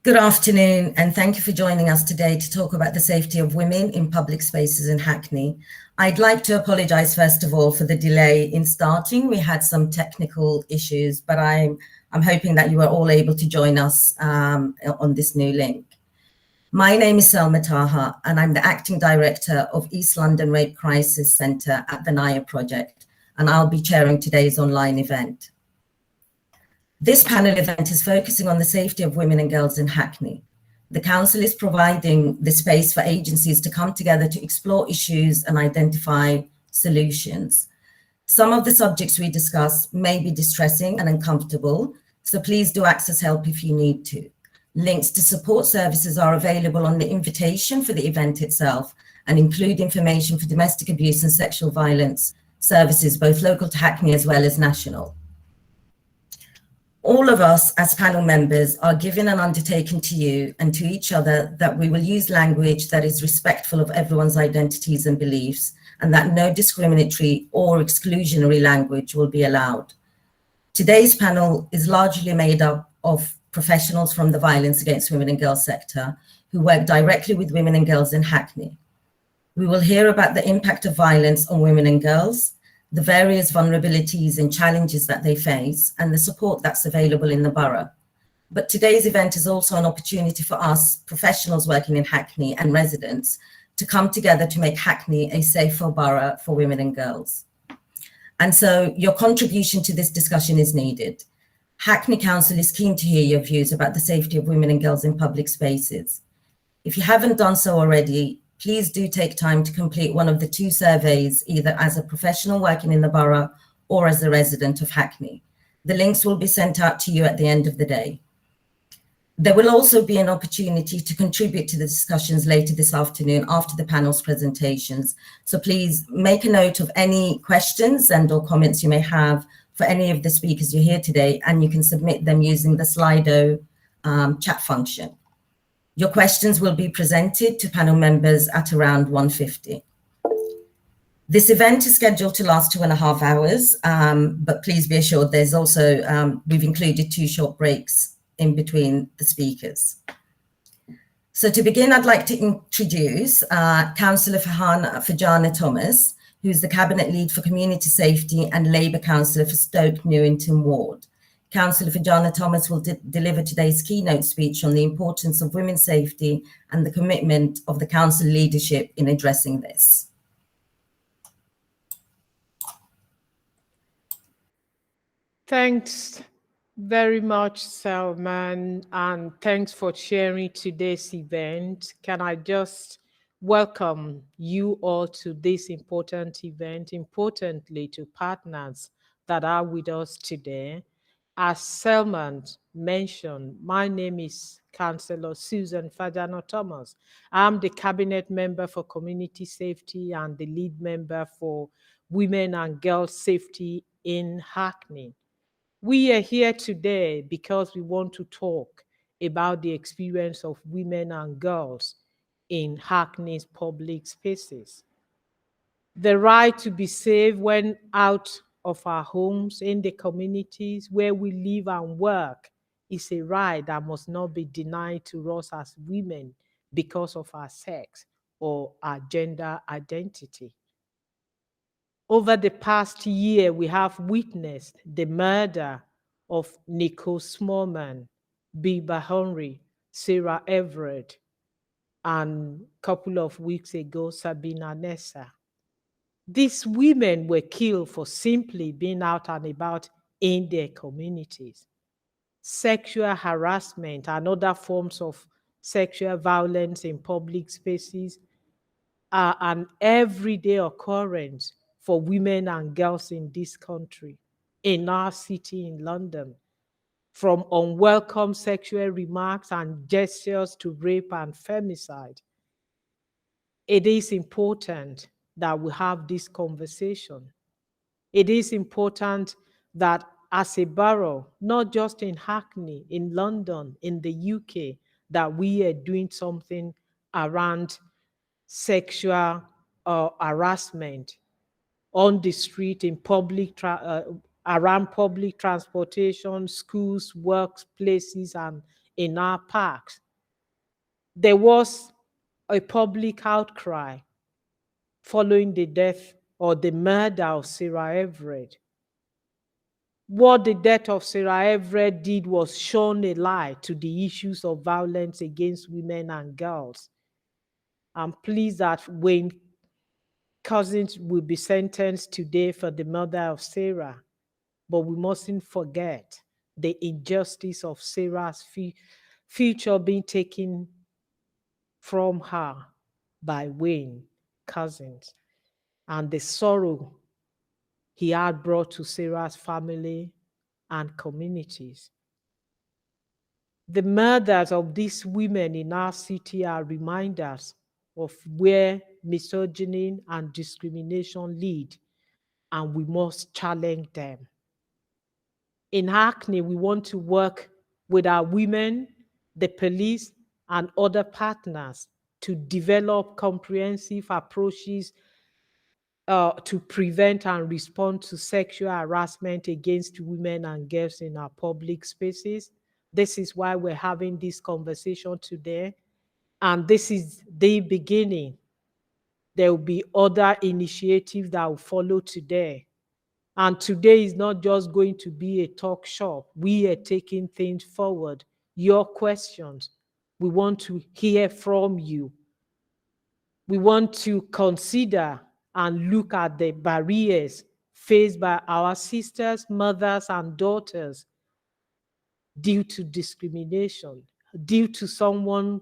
Good afternoon, and thank you for joining us today to talk about the safety of women in public spaces in Hackney. I'd like to apologise first of all for the delay in starting. We had some technical issues, but I'm hoping that you are all able to join us on this new link. My name is Selma Taha, and I'm the Acting Director of East London Rape Crisis Centre at the NIA Project, and I'll be chairing today's online event. This panel event is focusing on the safety of women and girls in Hackney. The Council is providing the space for agencies to come together to explore issues and identify solutions. Some of the subjects we discuss may be distressing and uncomfortable, so please do access help if you need to. Links to support services are available on the invitation for the event itself and include information for domestic abuse and sexual violence services, both local to Hackney as well as national. All of us as panel members are given an undertaking to you and to each other that we will use language that is respectful of everyone's identities and beliefs, and that no discriminatory or exclusionary language will be allowed. Today's panel is largely made up of professionals from the violence against women and girls sector who work directly with women and girls in Hackney. We will hear about the impact of violence on women and girls, the various vulnerabilities and challenges that they face, and the support that's available in the borough. But today's event is also an opportunity for us, professionals working in Hackney and residents, to come together to make Hackney a safer borough for women and girls. And so your contribution to this discussion is needed. Hackney Council is keen to hear your views about the safety of women and girls in public spaces. If you haven't done so already, please do take time to complete one of the two surveys, either as a professional working in the borough or as a resident of Hackney. The links will be sent out to you at the end of the day. There will also be an opportunity to contribute to the discussions later this afternoon after the panel's presentations. So please make a note of any questions and/or comments you may have for any of the speakers you hear today, and you can submit them using the Slido chat function. Your questions will be presented to panel members at around 1:50. This event is scheduled to last 2.5 hours, but please be assured there's also, we've included 2 short breaks in between the speakers. So to begin, I'd like to introduce Councillor Farjana Thomas, who's the Cabinet Lead for Community Safety and Labour Councillor for Stoke Newington Ward. Councillor Farjana Thomas will deliver today's keynote speech on the importance of women's safety and the commitment of the council leadership in addressing this. Thanks very much, Salman, and thanks for sharing today's event. Can I just welcome you all to this important event, importantly to partners that are with us today. As Selman mentioned, my name is Councillor Susan Farjana Thomas. I'm the Cabinet Member for Community Safety and the lead member for Women and Girls Safety in Hackney. We are here today because we want to talk about the experience of women and girls in Hackney's public spaces. The right to be safe when out of our homes, in the communities where we live and work, is a right that must not be denied to us as women because of our sex or our gender identity. Over the past year, we have witnessed the murder of Nicole Smallman, Biba Henry, Sarah Everett, and a couple of weeks ago, Sabina Nessa. These women were killed for simply being out and about in their communities. Sexual harassment and other forms of sexual violence in public spaces are an everyday occurrence for women and girls in this country, in our city in London, from unwelcome sexual remarks and gestures to rape and femicide. It is important that we have this conversation. It is important that as a borough, not just in Hackney, in London, in the UK, that we are doing something around sexual harassment on the street, in around public transportation, schools, workplaces, and in our parks. There was a public outcry following the death or the murder of Sarah Everett. What the death of Sarah Everett did was shone a light to the issues of violence against women and girls. I'm pleased that Wayne Couzens will be sentenced today for the murder of Sarah, but we mustn't forget the injustice of Sarah's future being taken from her by Wayne Couzens, and the sorrow he had brought to Sarah's family and communities. The murders of these women in our city are reminders of where misogyny and discrimination lead, and we must challenge them. In Hackney, we want to work with our women, the police, and other partners to develop comprehensive approaches to prevent and respond to sexual harassment against women and girls in our public spaces. This is why we're having this conversation today. And this is the beginning. There will be other initiatives that will follow today. And today is not just going to be a talk shop. We are taking things forward. Your questions, we want to hear from you. We want to consider and look at the barriers faced by our sisters, mothers, and daughters due to discrimination, due to someone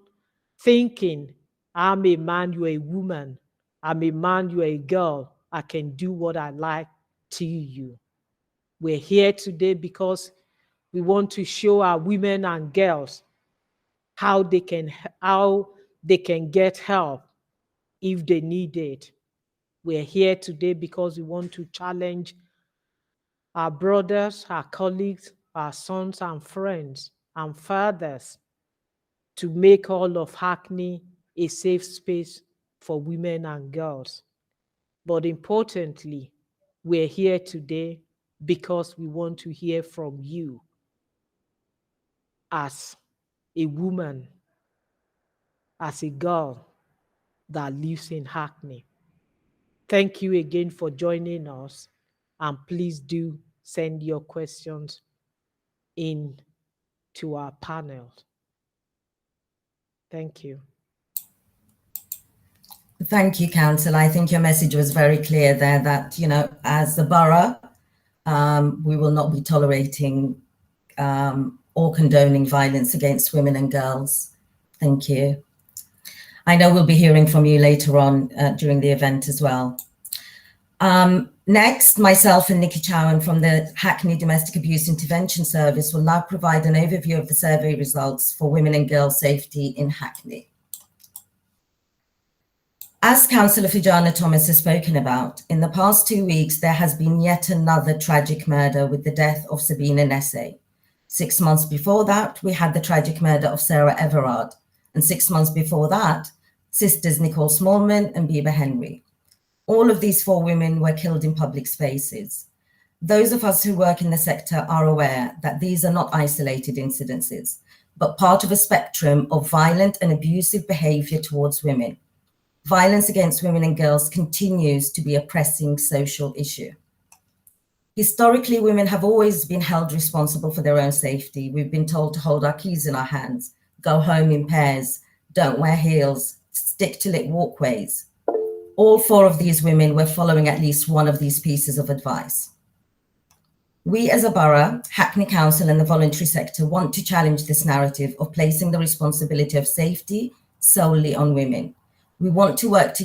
thinking, I'm a man, you're a woman. I'm a man, you're a girl. I can do what I like to you. We're here today because we want to show our women and girls how they can get help if they need it. We're here today because we want to challenge our brothers, our colleagues, our sons and friends and fathers to make all of Hackney a safe space for women and girls. But importantly, we're here today because we want to hear from you as a woman, as a girl that lives in Hackney. Thank you again for joining us, and please do send your questions in to our panel. Thank you. Thank you, Council. I think your message was very clear there that, you know, as the borough, we will not be tolerating or condoning violence against women and girls. Thank you. I know we'll be hearing from you later on during the event as well. Next, myself and Nikki Chowan from the Hackney Domestic Abuse Intervention Service will now provide an overview of the survey results for women and girls safety in Hackney. As Councillor Fijana Thomas has spoken about, in the past 2 weeks, there has been yet another tragic murder with the death of Sabina Nesse. 6 months before that, we had the tragic murder of Sarah Everard. And 6 months before that, sisters Nicole Smallman and Biba Henry. All of these 4 women were killed in public spaces. Those of us who work in the sector are aware that these are not isolated incidences, but part of a spectrum of violent and abusive behaviour towards women. Violence against women and girls continues to be a pressing social issue. Historically, women have always been held responsible for their own safety. We've been told to hold our keys in our hands, go home in pairs, don't wear heels, stick to lit walkways. All 4 of these women were following at least one of these pieces of advice. We as a borough, Hackney Council and the voluntary sector want to challenge this narrative of placing the responsibility of safety solely on women. We want to work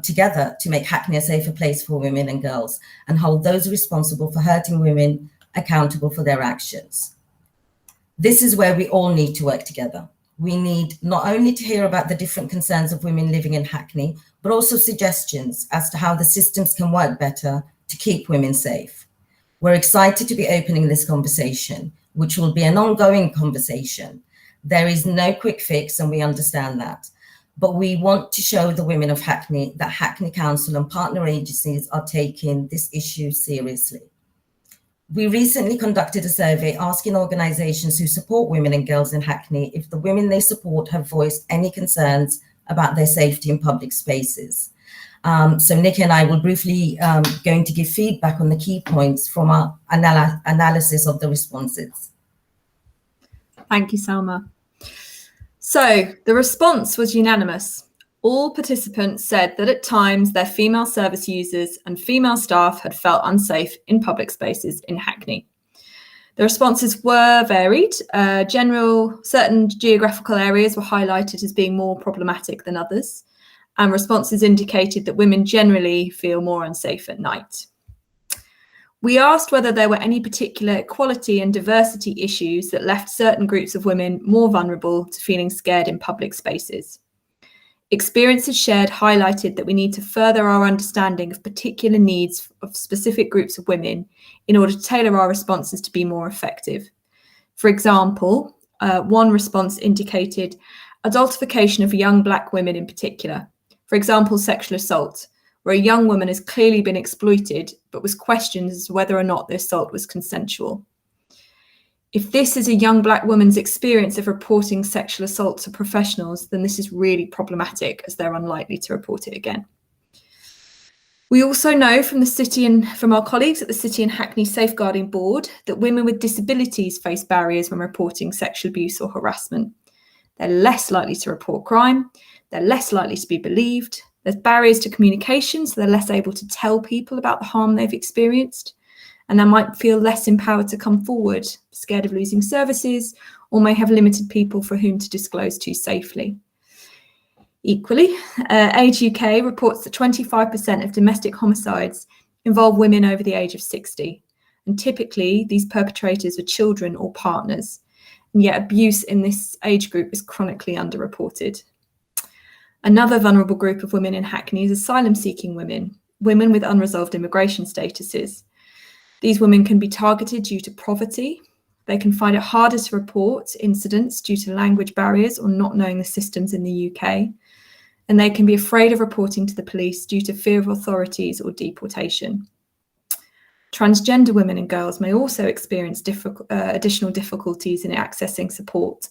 together to make Hackney a safer place for women and girls and hold those responsible for hurting women accountable for their actions. This is where we all need to work together. We need not only to hear about the different concerns of women living in Hackney, but also suggestions as to how the systems can work better to keep women safe. We're excited to be opening this conversation, which will be an ongoing conversation. There is no quick fix, and we understand that. But we want to show the women of Hackney that Hackney Council and partner agencies are taking this issue seriously. We recently conducted a survey asking organisations who support women and girls in Hackney if the women they support have voiced any concerns about their safety in public spaces. So Nikki and I will briefly going to give feedback on the key points from our analysis of the responses. Thank you, Salma. So the response was unanimous. All participants said that at times their female service users and female staff had felt unsafe in public spaces in Hackney. The responses were varied. Certain geographical areas were highlighted as being more problematic than others, and responses indicated that women generally feel more unsafe at night. We asked whether there were any particular equality and diversity issues that left certain groups of women more vulnerable to feeling scared in public spaces. Experiences shared highlighted that we need to further our understanding of particular needs of specific groups of women in order to tailor our responses to be more effective. For example, one response indicated adultification of young Black women in particular. For example, sexual assault, where a young woman has clearly been exploited, but was questioned as to whether or not the assault was consensual. If this is a young Black woman's experience of reporting sexual assault to professionals, then this is really problematic, as they're unlikely to report it again. We also know from the City and from our colleagues at the City and Hackney Safeguarding Board that women with disabilities face barriers when reporting sexual abuse or harassment. They're less likely to report crime, they're less likely to be believed, there's barriers to communication, so they're less able to tell people about the harm they've experienced, and they might feel less empowered to come forward, scared of losing services, or may have limited people for whom to disclose to safely. Equally, Age UK reports that 25% of domestic homicides involve women over the age of 60, and typically these perpetrators are children or partners, and yet abuse in this age group is chronically underreported. Another vulnerable group of women in Hackney is asylum-seeking women, women with unresolved immigration statuses. These women can be targeted due to poverty. They can find it harder to report incidents due to language barriers or not knowing the systems in the UK. And they can be afraid of reporting to the police due to fear of authorities or deportation. Transgender women and girls may also experience additional difficulties in accessing support,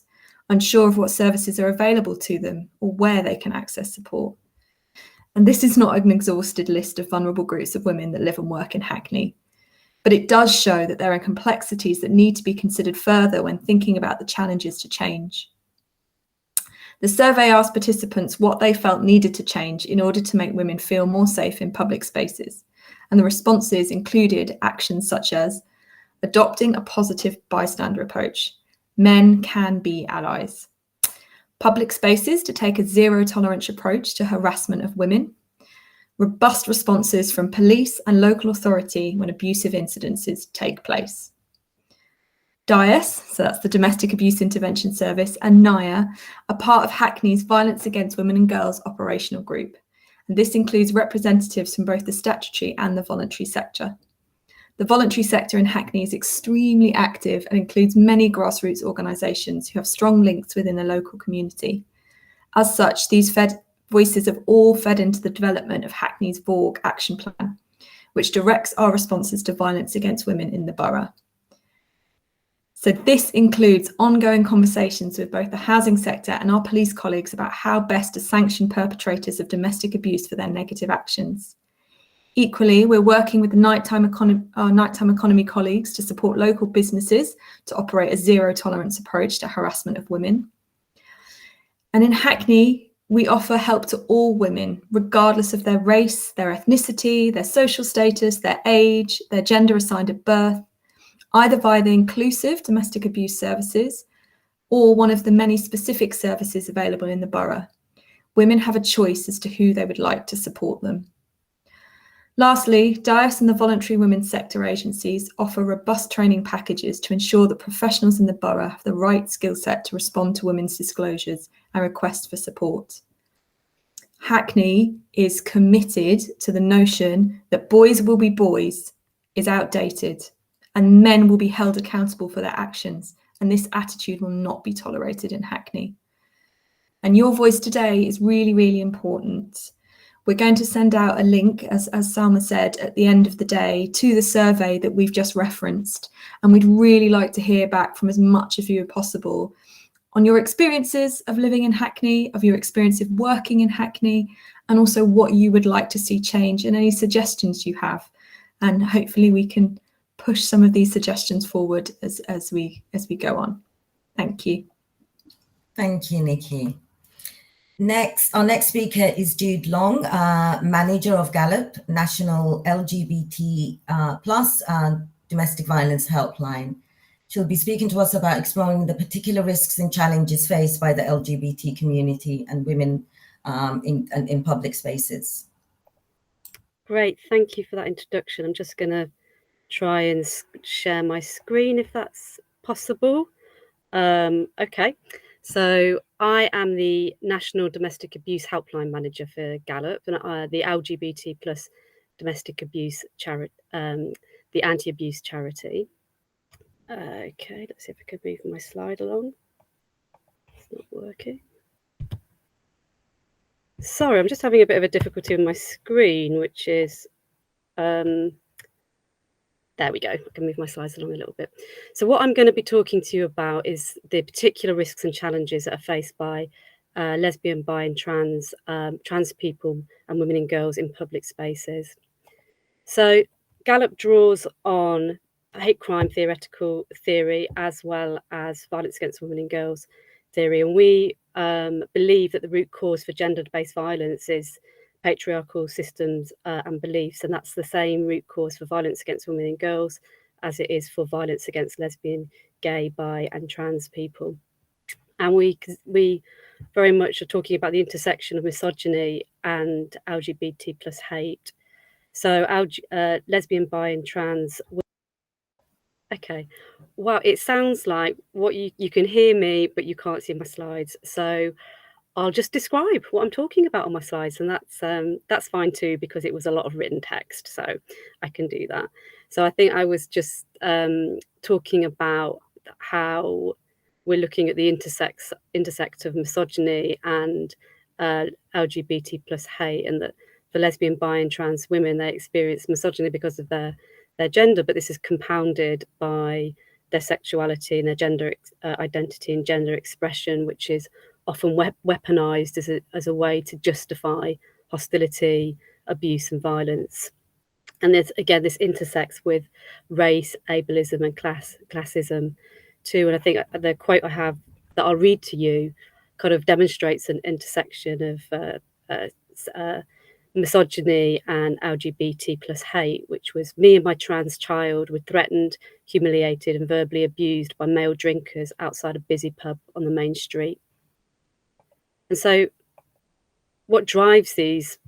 unsure of what services are available to them or where they can access support. And this is not an exhausted list of vulnerable groups of women that live and work in Hackney, but it does show that there are complexities that need to be considered further when thinking about the challenges to change. The survey asked participants what they felt needed to change in order to make women feel more safe in public spaces, and the responses included actions such as adopting a positive bystander approach. Men can be allies. Public spaces to take a zero-tolerance approach to harassment of women. Robust responses from police and local authority when abusive incidences take place. DIAS, so that's the Domestic Abuse Intervention Service, and NIA are part of Hackney's Violence Against Women and Girls operational group. And this includes representatives from both the statutory and the voluntary sector. The voluntary sector in Hackney is extremely active and includes many grassroots organisations who have strong links within the local community. As such, these voices have all fed into the development of Hackney's VORG action plan, which directs our responses to violence against women in the borough. So this includes ongoing conversations with both the housing sector and our police colleagues about how best to sanction perpetrators of domestic abuse for their negative actions. Equally, we're working with our nighttime economy colleagues to support local businesses to operate a zero-tolerance approach to harassment of women. And in Hackney, we offer help to all women, regardless of their race, their ethnicity, their social status, their age, their gender assigned at birth, either via the inclusive domestic abuse services or one of the many specific services available in the borough. Women have a choice as to who they would like to support them. Lastly, DIAS and the voluntary women's sector agencies offer robust training packages to ensure that professionals in the borough have the right skill set to respond to women's disclosures and requests for support. Hackney is committed to the notion that boys will be boys is outdated and men will be held accountable for their actions, and this attitude will not be tolerated in Hackney. And your voice today is really, really important. we're going to send out a link, as Salma said, at the end of the day to the survey that we've just referenced. And we'd really like to hear back from as much of you as possible on your experiences of living in Hackney, of your experience of working in Hackney, and also what you would like to see change and any suggestions you have. And hopefully we can push some of these suggestions forward as we go on. Thank you. Thank you, Nikki. Our next speaker is Jude Long, manager of Gallup, National LGBT plus Domestic Violence Helpline. She'll be speaking to us about exploring the particular risks and challenges faced by the LGBT community and women in public spaces. Great, thank you for that introduction. I'm just going to try and share my screen if that's possible. Okay, so I am the National Domestic Abuse Helpline Manager for Gallup, and the LGBT plus domestic abuse charity, the anti-abuse charity. Okay, let's see if I can move my slide along. It's not working. Sorry, I'm just having a bit of a difficulty with my screen, which is, there we go. I can move my slides along a little bit. So what I'm going to be talking to you about is the particular risks and challenges that are faced by lesbian, bi and trans people and women and girls in public spaces. So Gallup draws on hate crime theoretical theory as well as violence against women and girls theory. And we believe that the root cause for gender-based violence is patriarchal systems and beliefs, and that's the same root cause for violence against women and girls as it is for violence against lesbian, gay, bi and trans people. And we very much are talking about the intersection of misogyny and LGBT plus hate. So lesbian, bi and trans. Okay, well, it sounds like what you can hear me, but you can't see my slides. So I'll just describe what I'm talking about on my slides, and that's fine too, because it was a lot of written text, so I can do that. So I think I was just talking about how we're looking at the intersect of misogyny and LGBT plus hate, and that for lesbian, bi and trans women, they experience misogyny because of their gender, but this is compounded by their sexuality and their gender identity and gender expression, which is often weaponized as a way to justify hostility, abuse and violence. And this intersects with race, ableism and classism too. And I think the quote I have that I'll read to you kind of demonstrates an intersection of misogyny and LGBT plus hate, which was me and my trans child were threatened, humiliated and verbally abused by male drinkers outside a busy pub on the main street. And so what drives these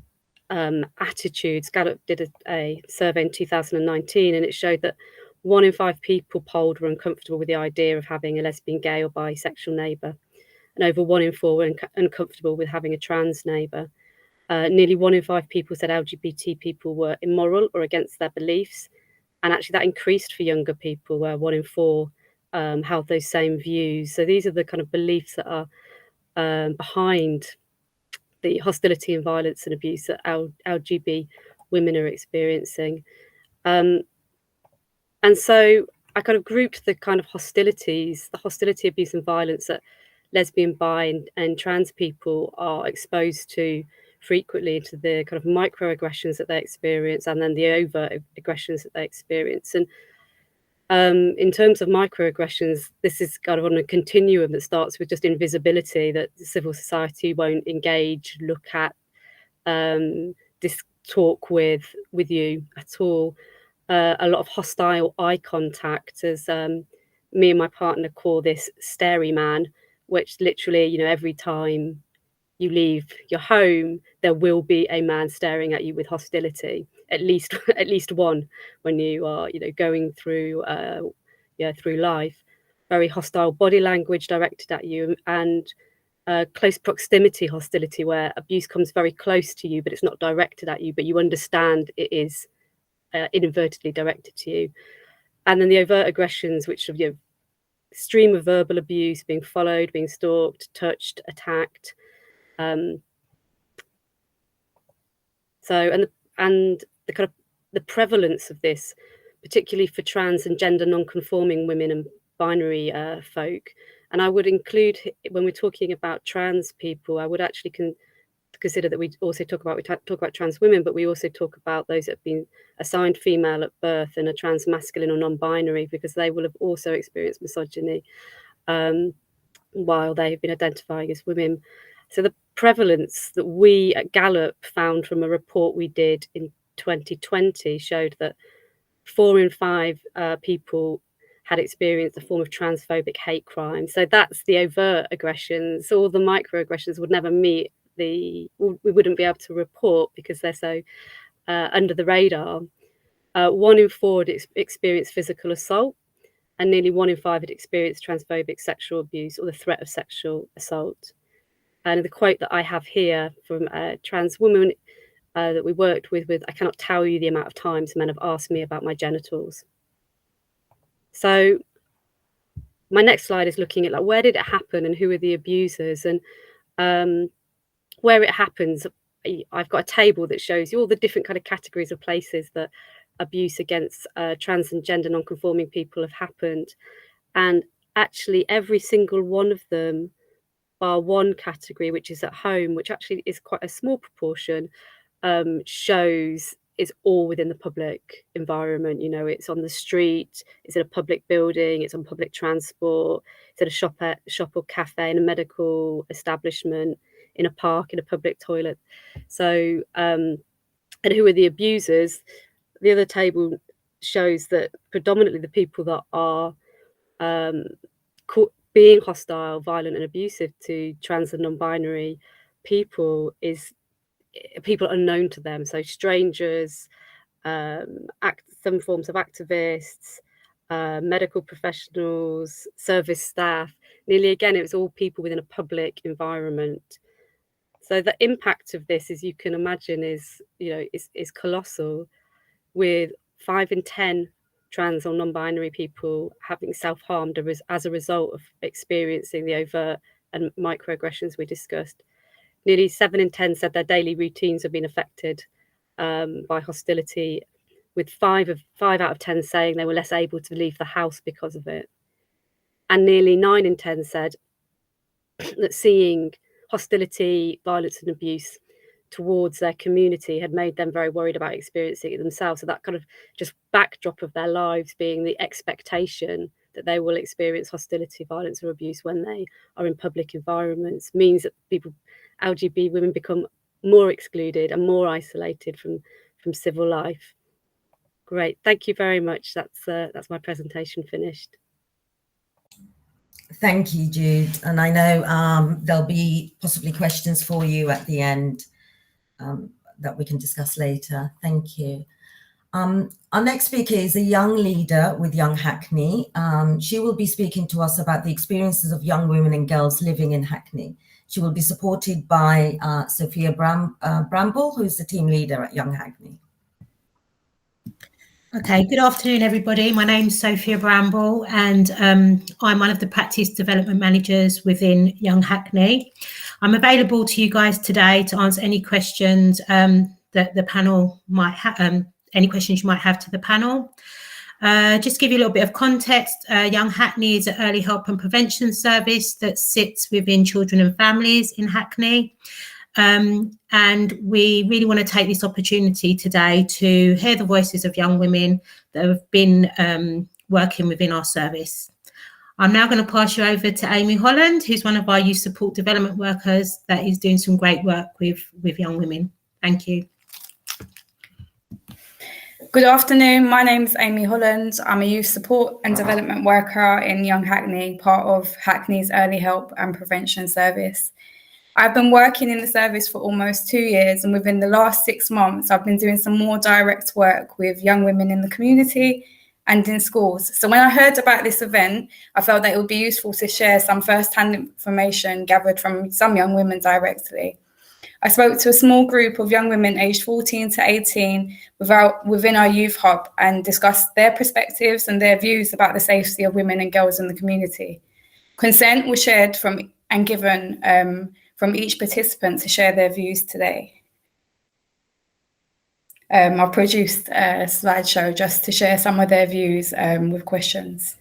attitudes? Gallup did a survey in 2019, and it showed that 1 in 5 people polled were uncomfortable with the idea of having a lesbian, gay or bisexual neighbour, and over 1 in 4 were uncomfortable with having a trans neighbour. Nearly 1 in 5 people said LGBT people were immoral or against their beliefs, and actually that increased for younger people, where 1 in 4 held those same views. So these are the kind of beliefs that are behind the hostility and violence and abuse that LGBT women are experiencing. And so I kind of grouped the kind of hostility, abuse and violence that lesbian, bi and trans people are exposed to frequently, into the kind of microaggressions that they experience and then the overt aggressions that they experience. And in terms of microaggressions, this is kind of on a continuum that starts with just invisibility, that civil society won't engage, look at, talk with you at all. A lot of hostile eye contact, as me and my partner call this stary man, which literally, every time you leave your home, there will be a man staring at you with hostility, at least one, when you are, going through through life. Very hostile body language directed at you, and close proximity hostility, where abuse comes very close to you, but it's not directed at you, but you understand it is inadvertently directed to you. And then the overt aggressions, which are stream of verbal abuse, being followed, being stalked, touched, attacked. So, and the kind of the prevalence of this, particularly for trans and gender non-conforming women and binary folk. And I would include, when we're talking about trans people, I would actually consider that we also talk about trans women, but we also talk about those that have been assigned female at birth and are trans masculine or non-binary, because they will have also experienced misogyny while they've been identifying as women. So the prevalence that we at Gallup found from a report we did in 2020 showed that 4 in 5 people had experienced a form of transphobic hate crime. So that's the overt aggressions. All the microaggressions would never meet we wouldn't be able to report because they're so under the radar. 1 in 4 had experienced physical assault, and nearly 1 in 5 had experienced transphobic sexual abuse or the threat of sexual assault. And the quote that I have here from a trans woman that we worked with, I cannot tell you the amount of times men have asked me about my genitals. So my next slide is looking at, like, where did it happen and who are the abusers? And where it happens, I've got a table that shows you all the different kind of categories of places that abuse against trans and gender non-conforming people have happened. And actually every single one of them, bar one category, which is at home, which actually is quite a small proportion, shows it's all within the public environment. You know, it's on the street, it's in a public building, it's on public transport, it's at a shop or cafe, in a medical establishment, in a park, in a public toilet. So, and who are the abusers? The other table shows that predominantly the people that are being hostile, violent and abusive to trans and non-binary people is people unknown to them. So strangers, some forms of activists, medical professionals, service staff. Nearly again, it was all people within a public environment. So the impact of this, as you can imagine, is colossal, with 5 in 10 trans or non-binary people having self-harmed as a result of experiencing the overt and microaggressions we discussed. Nearly 7 in 10 said their daily routines have been affected by hostility, with 5 out of 10 saying they were less able to leave the house because of it. And nearly 9 in 10 said that seeing hostility, violence and abuse towards their community had made them very worried about experiencing it themselves. So that kind of just backdrop of their lives being the expectation that they will experience hostility, violence or abuse when they are in public environments means that LGBT women become more excluded and more isolated from civil life. Great, thank you very much. That's my presentation finished. Thank you, Jude. And I know there'll be possibly questions for you at the end that we can discuss later. Thank you. Our next speaker is a young leader with Young Hackney. She will be speaking to us about the experiences of young women and girls living in Hackney. She will be supported by Sophia Bramble, who's the team leader at Young Hackney. Okay, good afternoon, everybody. My name's Sophia Bramble, and I'm one of the practice development managers within Young Hackney. I'm available to you guys today to answer any questions that the panel might have, any questions you might have to the panel. Just to give you a little bit of context, Young Hackney is an early help and prevention service that sits within children and families in Hackney. And we really want to take this opportunity today to hear the voices of young women that have been working within our service. I'm now going to pass you over to Amy Holland, who's one of our youth support development workers that is doing some great work with young women. Thank you. Good afternoon, my name's Amy Holland. I'm a youth support and development worker in Young Hackney, part of Hackney's early help and prevention service. I've been working in the service for almost 2 years, and within the last 6 months, I've been doing some more direct work with young women in the community and in schools. So when I heard about this event, I felt that it would be useful to share some first-hand information gathered from some young women directly. I spoke to a small group of young women aged 14 to 18 within our youth hub and discussed their perspectives and their views about the safety of women and girls in the community. Consent was shared and given from each participant to share their views today. I've produced a slideshow just to share some of their views with questions.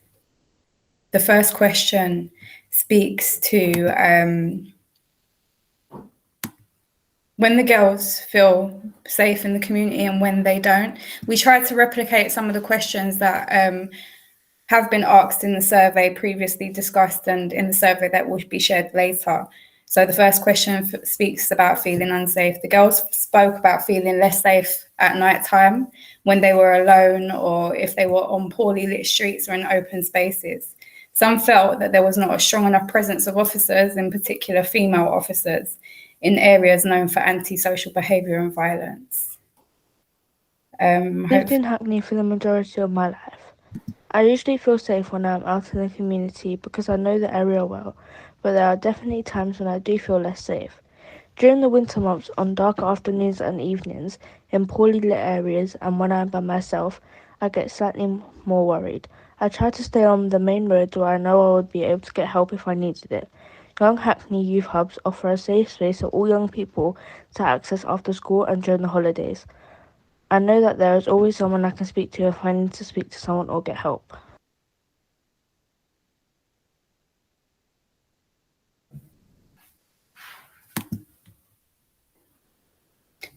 The first question speaks to when the girls feel safe in the community and when they don't. We tried to replicate some of the questions that have been asked in the survey previously discussed and in the survey that will be shared later. So the first question speaks about feeling unsafe. The girls spoke about feeling less safe at night time when they were alone or if they were on poorly lit streets or in open spaces. Some felt that there was not a strong enough presence of officers, in particular female officers, in areas known for antisocial behaviour and violence. Lived in Hackney for the majority of my life. I usually feel safe when I'm out in the community because I know the area well, but there are definitely times when I do feel less safe. During the winter months, on dark afternoons and evenings, in poorly lit areas and when I'm by myself, I get slightly more worried. I try to stay on the main roads where I know I would be able to get help if I needed it. Young Hackney Youth Hubs offer a safe space for all young people to access after school and during the holidays. I know that there is always someone I can speak to if I need to speak to someone or get help.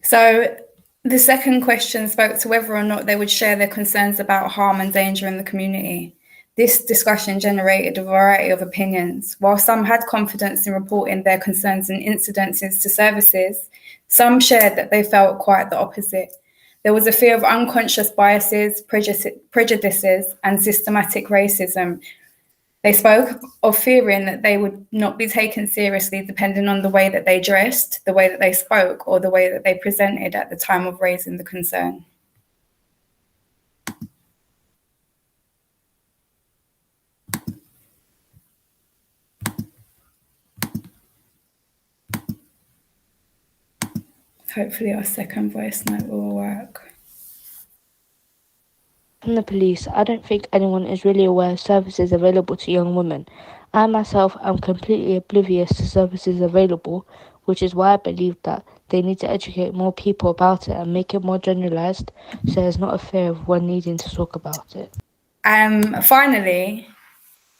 So the second question spoke to whether or not they would share their concerns about harm and danger in the community. This discussion generated a variety of opinions. While some had confidence in reporting their concerns and incidences to services, some shared that they felt quite the opposite. There was a fear of unconscious biases, prejudices, and systematic racism. They spoke of fearing that they would not be taken seriously depending on the way that they dressed, the way that they spoke, or the way that they presented at the time of raising the concern. Hopefully our second voice note will work. From the police, I don't think anyone is really aware of services available to young women. I myself am completely oblivious to services available, which is why I believe that they need to educate more people about it and make it more generalised so there's not a fear of one needing to talk about it. Finally,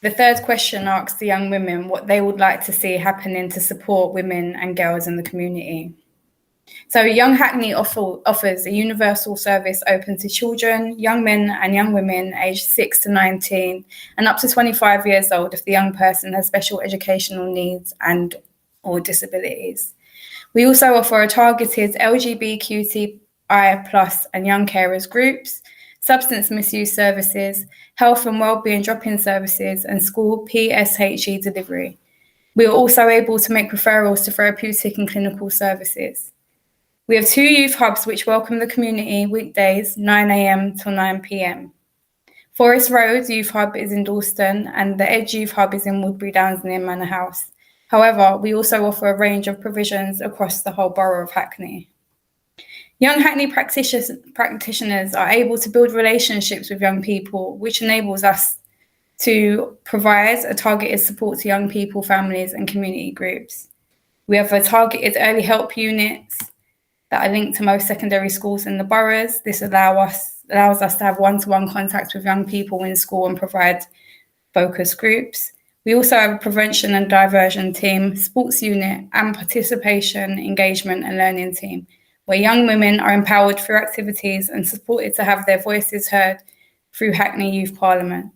the third question asks the young women what they would like to see happening to support women and girls in the community. So Young Hackney offers a universal service open to children, young men and young women aged 6 to 19 and up to 25 years old if the young person has special educational needs and or disabilities. We also offer a targeted LGBTQI+ and young carers groups, substance misuse services, health and wellbeing drop-in services and school PSHE delivery. We are also able to make referrals to therapeutic and clinical services. We have 2 youth hubs which welcome the community weekdays 9 a.m. till 9 p.m. Forest Road Youth Hub is in Dalston and the Edge Youth Hub is in Woodbury Downs near Manor House. However, we also offer a range of provisions across the whole borough of Hackney. Young Hackney practitioners are able to build relationships with young people, which enables us to provide a targeted support to young people, families and community groups. We have a targeted early help units that are linked to most secondary schools in the boroughs. This allows us to have one-to-one contact with young people in school and provide focus groups. We also have a prevention and diversion team, sports unit, and participation, engagement and learning team, where young women are empowered through activities and supported to have their voices heard through Hackney Youth Parliament.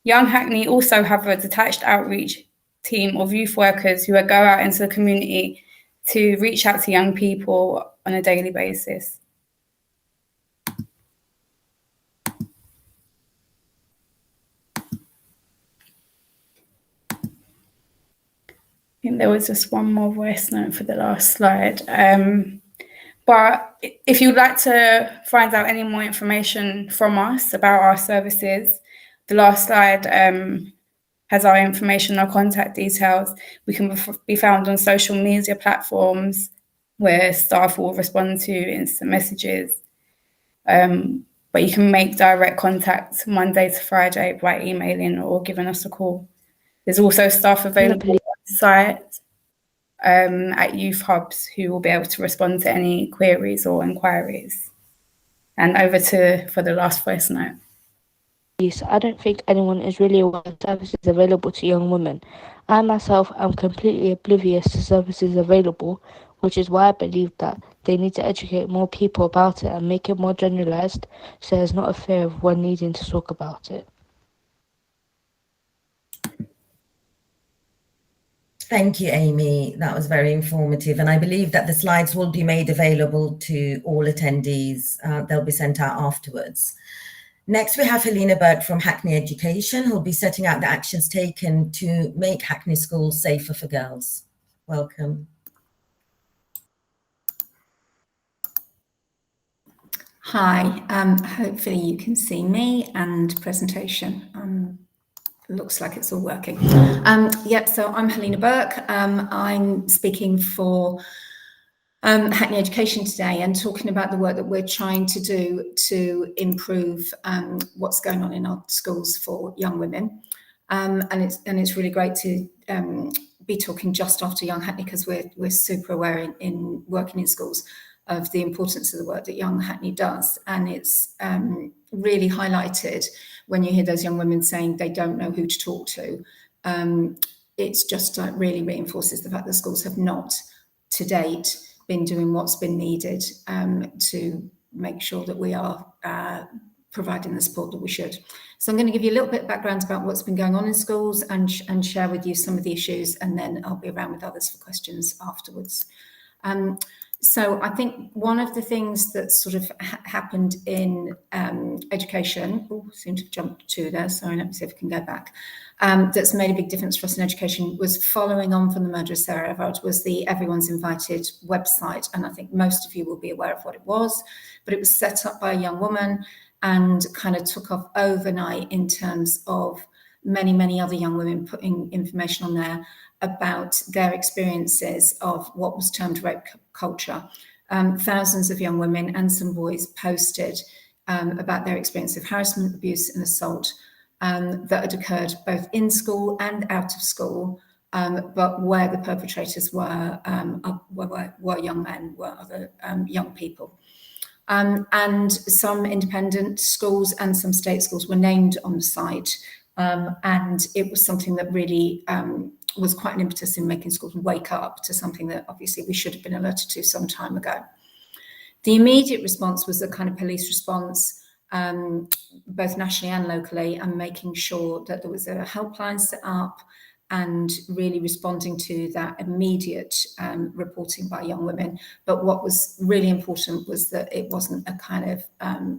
Young Hackney also have a detached outreach team of youth workers who go out into the community to reach out to young people on a daily basis. I think there was just one more voice note for the last slide. But if you'd like to find out any more information from us about our services, the last slide has our information, our contact details. We can be found on social media platforms where staff will respond to instant messages. But you can make direct contact Monday to Friday by emailing or giving us a call. There's also staff available on site at youth hubs who will be able to respond to any queries or inquiries. And over for the last voice note. So I don't think anyone is really aware of services available to young women. I myself am completely oblivious to services available, which is why I believe that they need to educate more people about it and make it more generalised so there's not a fear of one needing to talk about it. Thank you, Amy. That was very informative. And I believe that the slides will be made available to all attendees. They'll be sent out afterwards. Next, we have Helena Burke from Hackney Education, who'll be setting out the actions taken to make Hackney schools safer for girls. Welcome. Hi, hopefully you can see me and presentation. Looks like it's all working. Yep, so I'm Helena Burke. I'm speaking for Hackney Education today and talking about the work that we're trying to do to improve what's going on in our schools for young women. And it's really great to be talking just after Young Hackney, because we're super aware in working in schools of the importance of the work that Young Hackney does. And it's really highlighted when you hear those young women saying they don't know who to talk to. It's just really reinforces the fact that schools have not to date been doing what's been needed to make sure that we are providing the support that we should. So I'm going to give you a little bit of background about what's been going on in schools and share with you some of the issues, and then I'll be around with others for questions afterwards. So I think one of the things that sort of happened in education, seem to have jumped to there, sorry, let me see if I can go back, that's made a big difference for us in education was following on from the murder of Sarah Everard, was the Everyone's Invited website. And I think most of you will be aware of what it was, but it was set up by a young woman and kind of took off overnight in terms of many other young women putting information on there about their experiences of what was termed rape culture. Thousands of young women and some boys posted about their experience of harassment, abuse and assault that had occurred both in school and out of school, but where the perpetrators were young men, were other young people. And some independent schools and some state schools were named on the site. And it was something that really was quite an impetus in making schools wake up to something that obviously we should have been alerted to some time ago. The immediate response was a kind of police response, both nationally and locally, and making sure that there was a helpline set up and really responding to that immediate reporting by young women. But what was really important was that it wasn't a kind of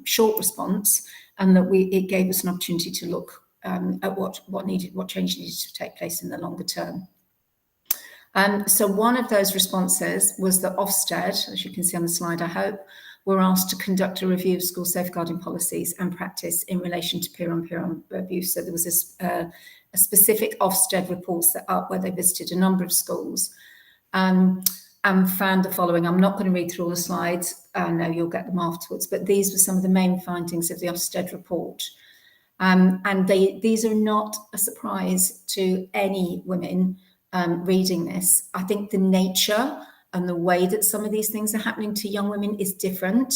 short response, and that it gave us an opportunity to look at what change needed to take place in the longer term. So one of those responses was that Ofsted, as you can see on the slide, I hope, were asked to conduct a review of school safeguarding policies and practice in relation to peer-on-peer abuse. So there was a specific Ofsted report set up where they visited a number of schools and found the following. I'm not going to read through all the slides. I know you'll get them afterwards, but these were some of the main findings of the Ofsted report. And these are not a surprise to any women reading this. I think the nature and the way that some of these things are happening to young women is different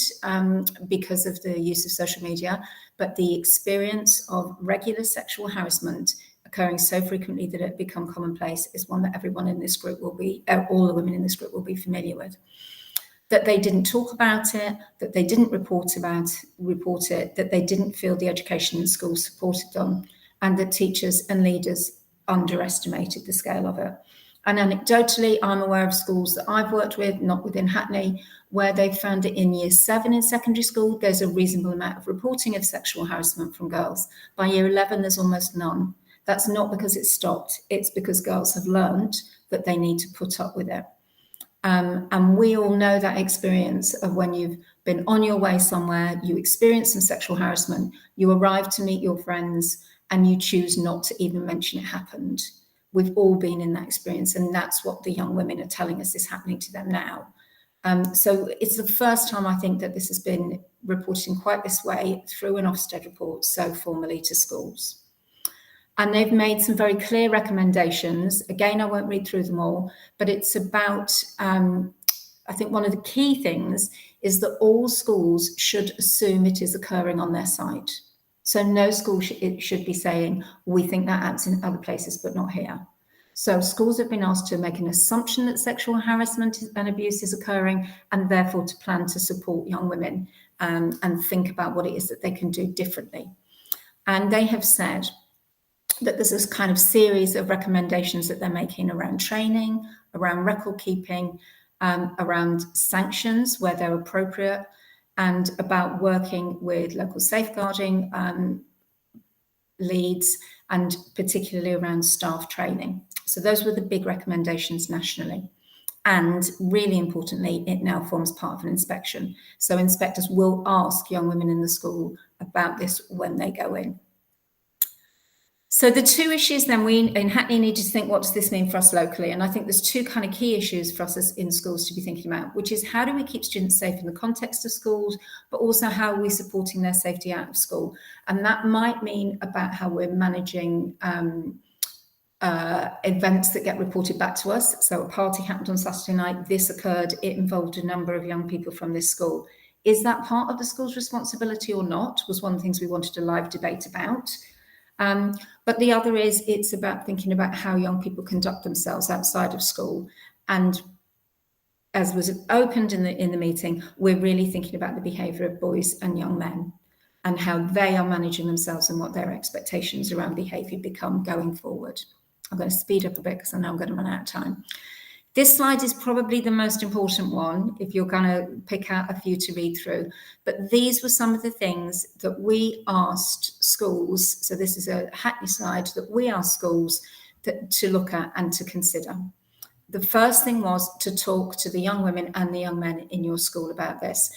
because of the use of social media, but the experience of regular sexual harassment occurring so frequently that it become commonplace is one that everyone in this group will be, all the women in this group will be familiar with. That they didn't talk about it, that they didn't report it, that they didn't feel the education in school supported them, and that teachers and leaders underestimated the scale of it. And anecdotally, I'm aware of schools that I've worked with, not within Hackney, where they found that in year 7 in secondary school, there's a reasonable amount of reporting of sexual harassment from girls. By year 11, there's almost none. That's not because it's stopped, it's because girls have learned that they need to put up with it. And we all know that experience of when you've been on your way somewhere, you experience some sexual harassment, you arrive to meet your friends, and you choose not to even mention it happened. We've all been in that experience, and that's what the young women are telling us is happening to them now. So it's the first time I think that this has been reported in quite this way through an Ofsted report so formally to schools. And they've made some very clear recommendations. Again, I won't read through them all, but it's about I think one of the key things is that all schools should assume it is occurring on their site. So no school should be saying, we think that acts in other places, but not here. So schools have been asked to make an assumption that sexual harassment and abuse is occurring, and therefore to plan to support young women and think about what it is that they can do differently. And they have said that there's this kind of series of recommendations that they're making around training, around record keeping, around sanctions where they're appropriate, and about working with local safeguarding leads, and particularly around staff training. So those were the big recommendations nationally. And really importantly, it now forms part of an inspection. So inspectors will ask young women in the school about this when they go in. So the two issues then we in Hackney need to think, what does this mean for us locally? And I think there's two kind of key issues for us as in schools to be thinking about, which is how do we keep students safe in the context of schools, but also how are we supporting their safety out of school? And that might mean about how we're managing events that get reported back to us. So a party happened on Saturday night, this occurred, it involved a number of young people from this school. Is that part of the school's responsibility or not? Was one of the things we wanted a live debate about. But the other is it's about thinking about how young people conduct themselves outside of school. And as was opened in the meeting, we're really thinking about the behaviour of boys and young men and how they are managing themselves and what their expectations around behaviour become going forward. I'm going to speed up a bit because I know I'm going to run out of time. This slide is probably the most important one if you're going to pick out a few to read through. But these were some of the things that we asked schools. So this is a Hackney slide that we asked schools to look at and to consider. The first thing was to talk to the young women and the young men in your school about this.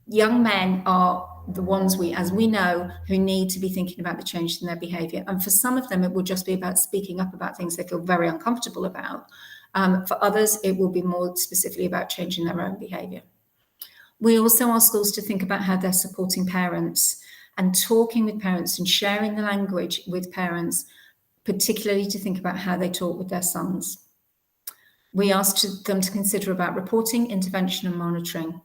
Young men are the ones as we know, who need to be thinking about the change in their behaviour. And for some of them, it will just be about speaking up about things they feel very uncomfortable about. For others, it will be more specifically about changing their own behaviour. We also ask schools to think about how they're supporting parents and talking with parents and sharing the language with parents, particularly to think about how they talk with their sons. We asked them to consider about reporting, intervention and monitoring.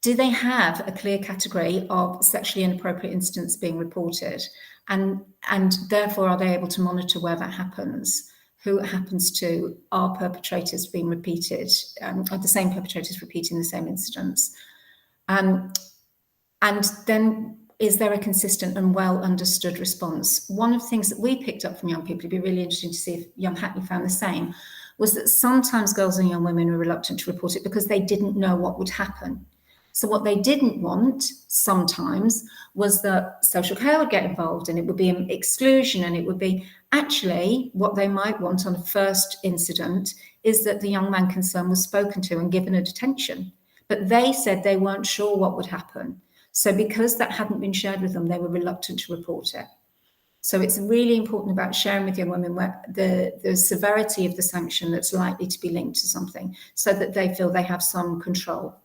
Do they have a clear category of sexually inappropriate incidents being reported? And therefore, are they able to monitor where that happens? Who it happens to? Are perpetrators being repeated? Are the same perpetrators repeating the same incidents? And then is there a consistent and well understood response? One of the things that we picked up from young people, it'd be really interesting to see if Young Hackney found the same, was that sometimes girls and young women were reluctant to report it because they didn't know what would happen. So what they didn't want sometimes was that social care would get involved and it would be an exclusion, and it would be actually what they might want on a first incident is that the young man concerned was spoken to and given a detention. But they said they weren't sure what would happen. So because that hadn't been shared with them, they were reluctant to report it. So it's really important about sharing with young women where the severity of the sanction that's likely to be linked to something so that they feel they have some control.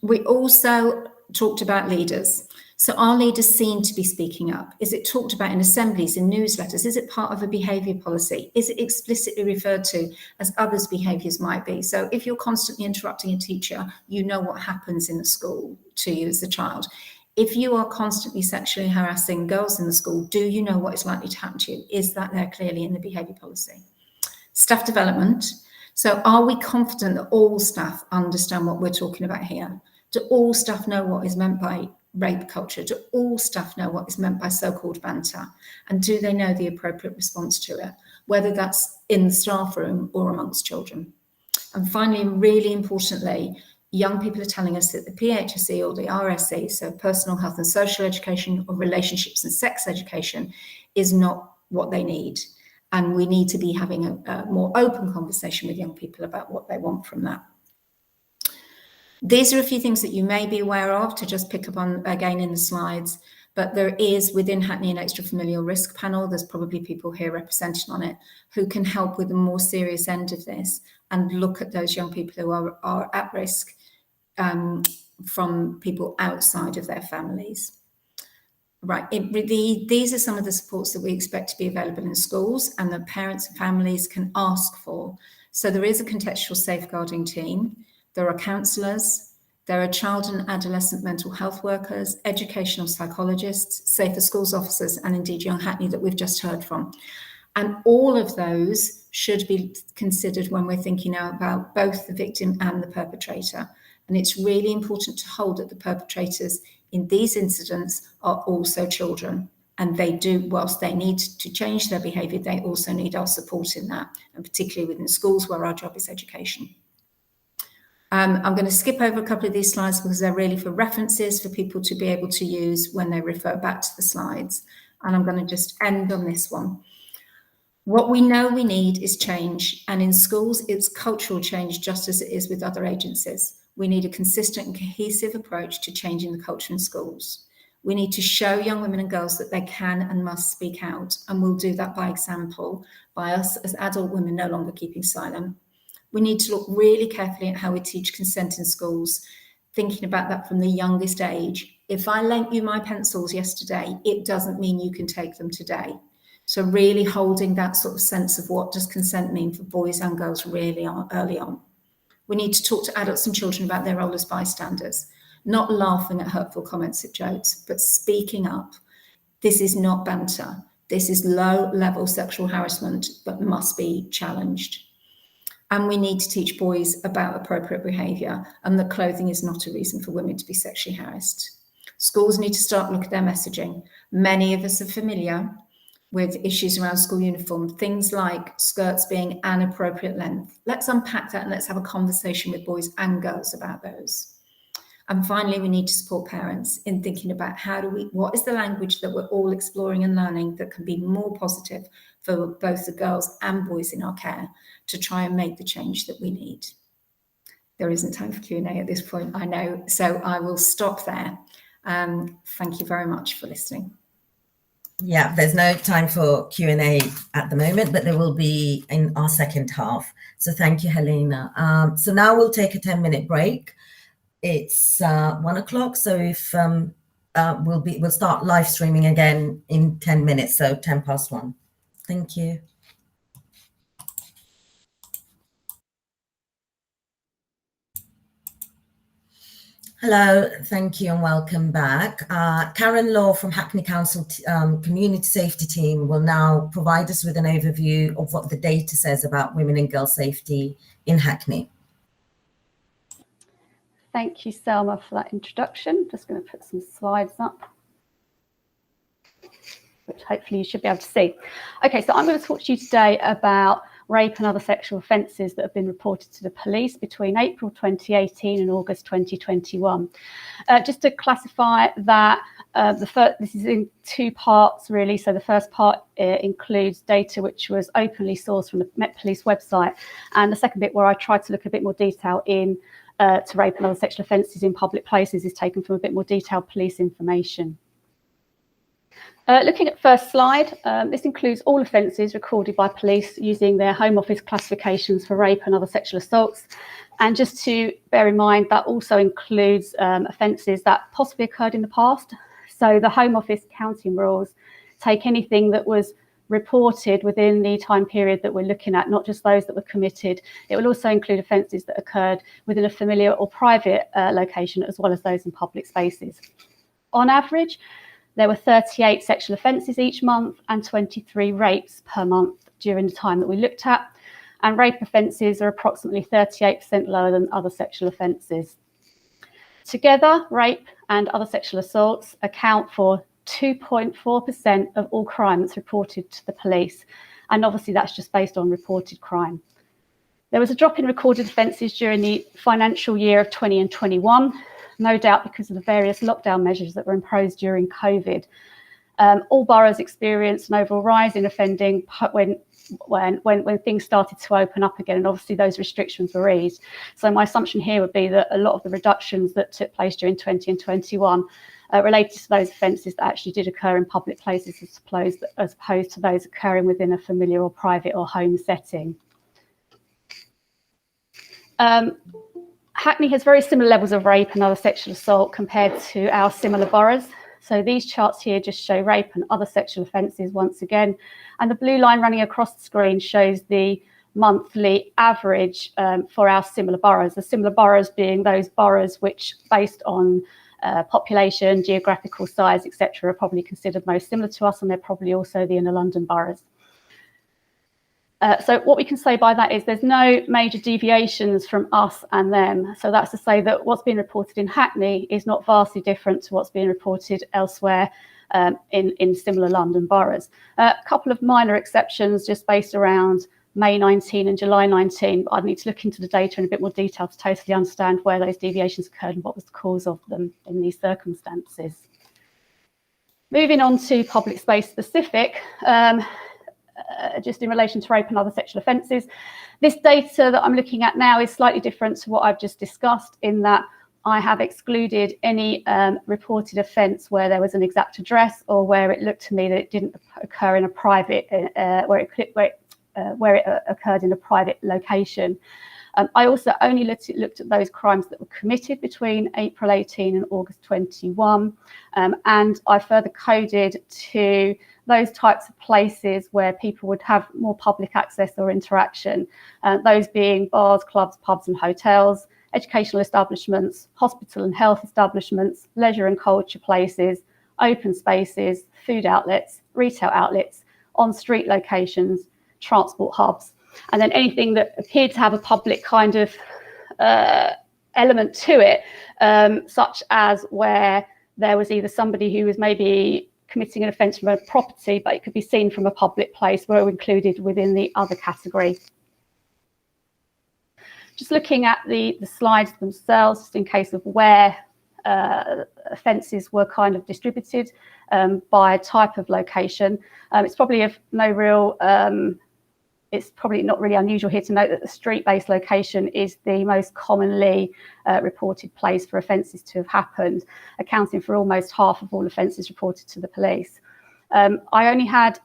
We also talked about leaders. So our leaders seem to be speaking up. Is it talked about in assemblies, in newsletters? Is it part of a behaviour policy? Is it explicitly referred to as others' behaviours might be? So if you're constantly interrupting a teacher, you know what happens in the school to you as a child. If you are constantly sexually harassing girls in the school, do you know what is likely to happen to you? Is that there clearly in the behaviour policy? Staff development. So are we confident that all staff understand what we're talking about here? Do all staff know what is meant by rape culture? Do all staff know what is meant by so-called banter? And do they know the appropriate response to it, whether that's in the staff room or amongst children? And finally, really importantly, young people are telling us that the PHSE or the RSE, so personal health and social education or relationships and sex education, is not what they need. And we need to be having a more open conversation with young people about what they want from that. These are a few things that you may be aware of to just pick up on again in the slides, but there is within Hackney an extra familial risk panel. There's probably people here represented on it who can help with the more serious end of this and look at those young people who are at risk from people outside of their families. Right, these are some of the supports that we expect to be available in schools and that parents and families can ask for. So there is a contextual safeguarding team. There are counsellors. There are child and adolescent mental health workers, educational psychologists, Safer Schools officers, and indeed Young Hackney that we've just heard from. And all of those should be considered when we're thinking now about both the victim and the perpetrator. And it's really important to hold that the perpetrators in these incidents are also children. And they do, whilst they need to change their behaviour, they also need our support in that, and particularly within schools where our job is education. I'm going to skip over a couple of these slides because they're really for references for people to be able to use when they refer back to the slides. And I'm going to just end on this one. What we know we need is change. And in schools, it's cultural change, just as it is with other agencies. We need a consistent and cohesive approach to changing the culture in schools. We need to show young women and girls that they can and must speak out. And we'll do that by example, by us as adult women no longer keeping silent. We need to look really carefully at how we teach consent in schools, thinking about that from the youngest age. If I lent you my pencils yesterday, it doesn't mean you can take them today. So really holding that sort of sense of what does consent mean for boys and girls really early on. We need to talk to adults and children about their role as bystanders, not laughing at hurtful comments at jokes, but speaking up. This is not banter. This is low-level sexual harassment, but must be challenged. And we need to teach boys about appropriate behaviour and that clothing is not a reason for women to be sexually harassed. Schools need to start looking at their messaging. Many of us are familiar with issues around school uniform, things like skirts being an appropriate length. Let's unpack that and let's have a conversation with boys and girls about those. And finally, we need to support parents in thinking about what is the language that we're all exploring and learning that can be more positive for both the girls and boys in our care to try and make the change that we need. There isn't time for Q&A at this point, I know, so I will stop there. Thank you very much for listening. Yeah, there's no time for Q&A at the moment, but there will be in our second half. So thank you, Helena. So now we'll take a 10-minute break. It's 1 o'clock, so if we'll start live streaming again in 10 minutes, so 10 past 1. Thank you. Hello, thank you and welcome back. Karen Law from Hackney Council Community Safety Team will now provide us with an overview of what the data says about women and girl safety in Hackney. Thank you, Selma, for that introduction. Just going to put some slides up, which hopefully you should be able to see. Okay, so I'm going to talk to you today about rape and other sexual offences that have been reported to the police between April 2018 and August 2021. Just to classify that, this is in 2 parts really. So the first part includes data which was openly sourced from the Met Police website, and the second bit, where I tried to look a bit more detail in to rape and other sexual offences in public places, is taken from a bit more detailed police information. Looking at first slide, this includes all offences recorded by police using their Home Office classifications for rape and other sexual assaults. And just to bear in mind, that also includes offences that possibly occurred in the past. So the Home Office counting rules take anything that was reported within the time period that we're looking at, not just those that were committed. It will also include offences that occurred within a familiar or private location, as well as those in public spaces. On average, there were 38 sexual offences each month and 23 rapes per month during the time that we looked at. And rape offences are approximately 38% lower than other sexual offences. Together, rape and other sexual assaults account for 2.4% of all crimes reported to the police. And obviously that's just based on reported crime. There was a drop in recorded offences during the financial year of 20 and 21, no doubt because of the various lockdown measures that were imposed during COVID. All boroughs experienced an overall rise in offending when things started to open up again, and obviously those restrictions were eased. So my assumption here would be that a lot of the reductions that took place during 20 and 21 related to those offences that actually did occur in public places, as opposed to those occurring within a familiar or private or home setting. Hackney has very similar levels of rape and other sexual assault compared to our similar boroughs. So these charts here just show rape and other sexual offences once again. And the blue line running across the screen shows the monthly average for our similar boroughs. The similar boroughs being those boroughs which, based on population, geographical size, etc., are probably considered most similar to us, and they're probably also the inner London boroughs. So what we can say by that is there's no major deviations from us and them. So that's to say that what's being reported in Hackney is not vastly different to what's being reported elsewhere in similar London boroughs. A couple of minor exceptions just based around May 19 and July 19, but I'd need to look into the data in a bit more detail to totally understand where those deviations occurred and what was the cause of them in these circumstances. Moving on to public space specific, just in relation to rape and other sexual offences. This data that I'm looking at now is slightly different to what I've just discussed, in that I have excluded any reported offence where there was an exact address or where it looked to me that it didn't occur in a private, where it occurred in a private location. I also only looked at those crimes that were committed between April 18 and August 21, and I further coded to those types of places where people would have more public access or interaction, those being bars, clubs, pubs and hotels, educational establishments, hospital and health establishments, leisure and culture places, open spaces, food outlets, retail outlets, on-street locations, transport hubs, and then anything that appeared to have a public kind of element to it, such as where there was either somebody who was maybe committing an offence from a property, but it could be seen from a public place, were included within the other category. Just looking at the slides themselves, just in case of where offences were kind of distributed by type of location. It's probably of no real, it's probably not really unusual here to note that the street-based location is the most commonly reported place for offences to have happened, accounting for almost half of all offences reported to the police. I only had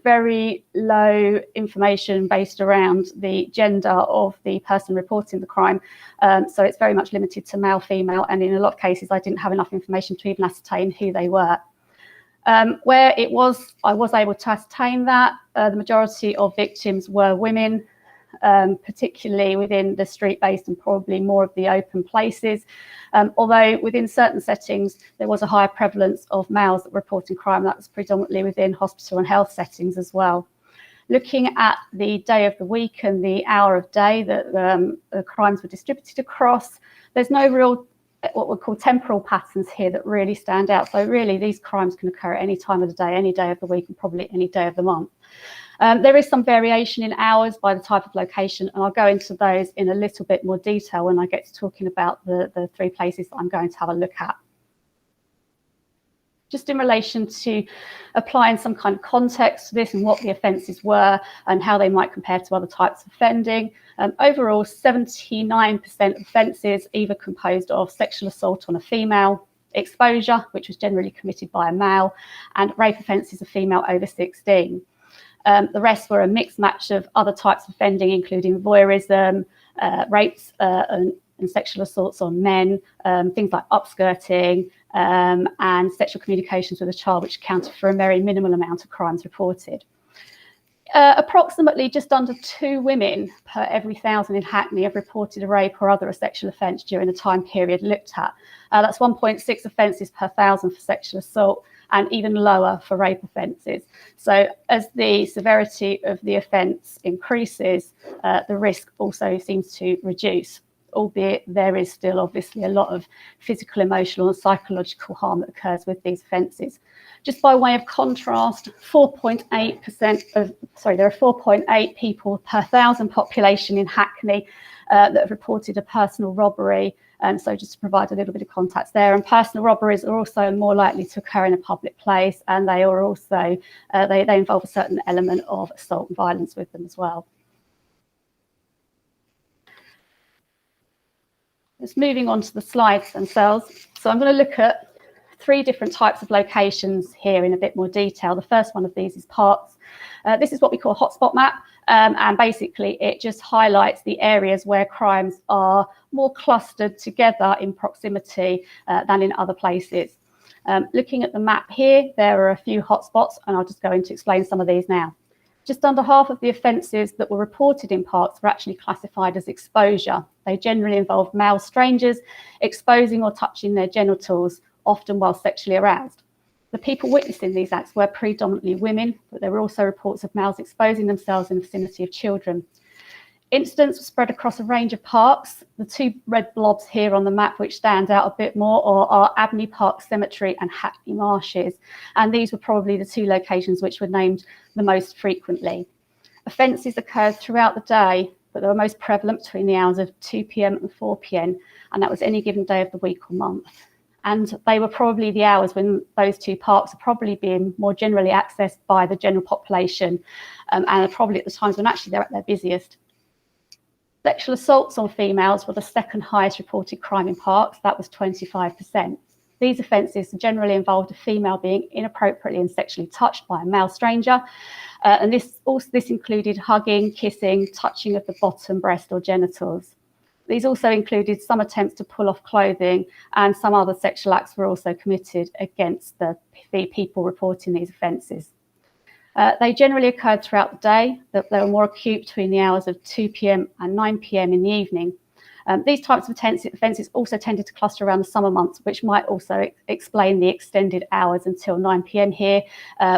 very low information based around the gender of the person reporting the crime, so it's very much limited to male, female, and in a lot of cases I didn't have enough information to even ascertain who they were. Where it was, I was able to ascertain that the majority of victims were women, particularly within the street-based and probably more of the open places. Although within certain settings, there was a higher prevalence of males that were reporting crime. That was predominantly within hospital and health settings as well. Looking at the day of the week and the hour of day that the crimes were distributed across, there's no real what we call temporal patterns here that really stand out. So really these crimes can occur at any time of the day, any day of the week, and probably any day of the month. There is some variation in hours by the type of location, and I'll go into those in a little bit more detail when I get to talking about the three places that I'm going to have a look at. Just in relation to applying some kind of context to this and what the offences were and how they might compare to other types of offending. Overall, 79% of offences either composed of sexual assault on a female, exposure, which was generally committed by a male, and rape offences of female over 16. The rest were a mixed match of other types of offending, including voyeurism, rapes and sexual assaults on men, things like upskirting, and sexual communications with a child, which accounted for a very minimal amount of crimes reported. Approximately just under 2 women per every 1,000 in Hackney have reported a rape or other sexual offence during the time period looked at. That's 1.6 offences per 1,000 for sexual assault, and even lower for rape offences. So as the severity of the offence increases, the risk also seems to reduce, albeit there is still obviously a lot of physical, emotional and psychological harm that occurs with these offences. Just by way of contrast, 4.8% of, there are 4.8 people per 1,000 population in Hackney that have reported a personal robbery. So just to provide a little bit of context there, and personal robberies are also more likely to occur in a public place, and they are also, they involve a certain element of assault and violence with them as well. Just moving on to the slides themselves. So I'm going to look at 3 different types of locations here in a bit more detail. The first one of these is parks. This is what we call a hotspot map, and basically it just highlights the areas where crimes are more clustered together in proximity than in other places. Looking at the map here, there are a few hotspots, and I'll just go in to explain some of these now. Just under half of the offences that were reported in parks were actually classified as exposure. They generally involved male strangers exposing or touching their genitals, often while sexually aroused. The people witnessing these acts were predominantly women, but there were also reports of males exposing themselves in the vicinity of children. Incidents were spread across a range of parks. The two red blobs here on the map which stand out a bit more are Abney Park Cemetery and Hackney Marshes, and these were probably the two locations which were named the most frequently. Offences occurred throughout the day, but they were most prevalent between the hours of 2 p.m. and 4 p.m, and that was any given day of the week or month. And they were probably the hours when those two parks are probably being more generally accessed by the general population, and are probably at the times when actually they're at their busiest. Sexual assaults on females were the second highest reported crime in parks. That was 25%. These offences generally involved a female being inappropriately and sexually touched by a male stranger. And this included hugging, kissing, touching of the bottom, breast or genitals. These also included some attempts to pull off clothing, and some other sexual acts were also committed against the people reporting these offences. They generally occurred throughout the day. They were more acute between the hours of 2 p.m. and 9 p.m. in the evening. These types of offences also tended to cluster around the summer months, which might also explain the extended hours until 9 p.m. here.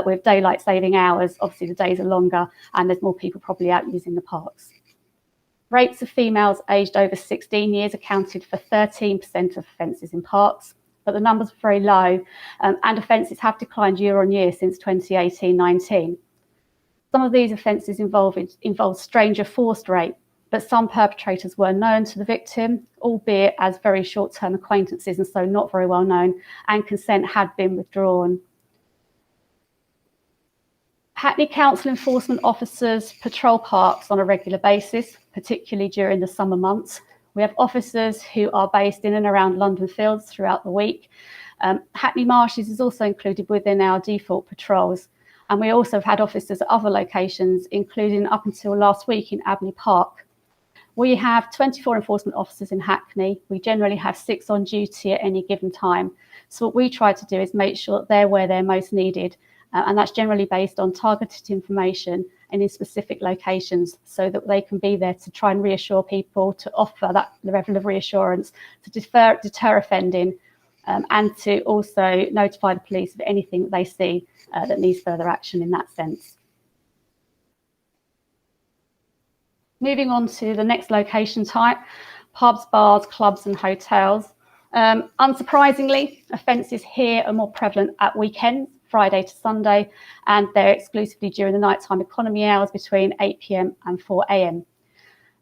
With daylight saving hours, obviously the days are longer and there's more people probably out using the parks. Rapes of females aged over 16 years accounted for 13% of offences in parks, but the numbers are very low, and offences have declined year on year since 2018-19. Some of these offences involved stranger forced rape, but some perpetrators were known to the victim, albeit as very short-term acquaintances and so not very well known, and consent had been withdrawn. Hackney Council enforcement officers patrol parks on a regular basis, particularly during the summer months. We have officers who are based in and around London Fields throughout the week. Hackney Marshes is also included within our default patrols. And we also have had officers at other locations, including up until last week in Abney Park. We have 24 enforcement officers in Hackney. We generally have 6 on duty at any given time. So what we try to do is make sure that they're where they're most needed. And that's generally based on targeted information and in specific locations, so that they can be there to try and reassure people, to offer that level of reassurance, to deter offending, and to also notify the police of anything that they see that needs further action in that sense. Moving on to the next location type, pubs, bars, clubs and hotels. Unsurprisingly, offences here are more prevalent at weekends, Friday to Sunday, and they're exclusively during the nighttime economy hours between 8 p.m. and 4 a.m.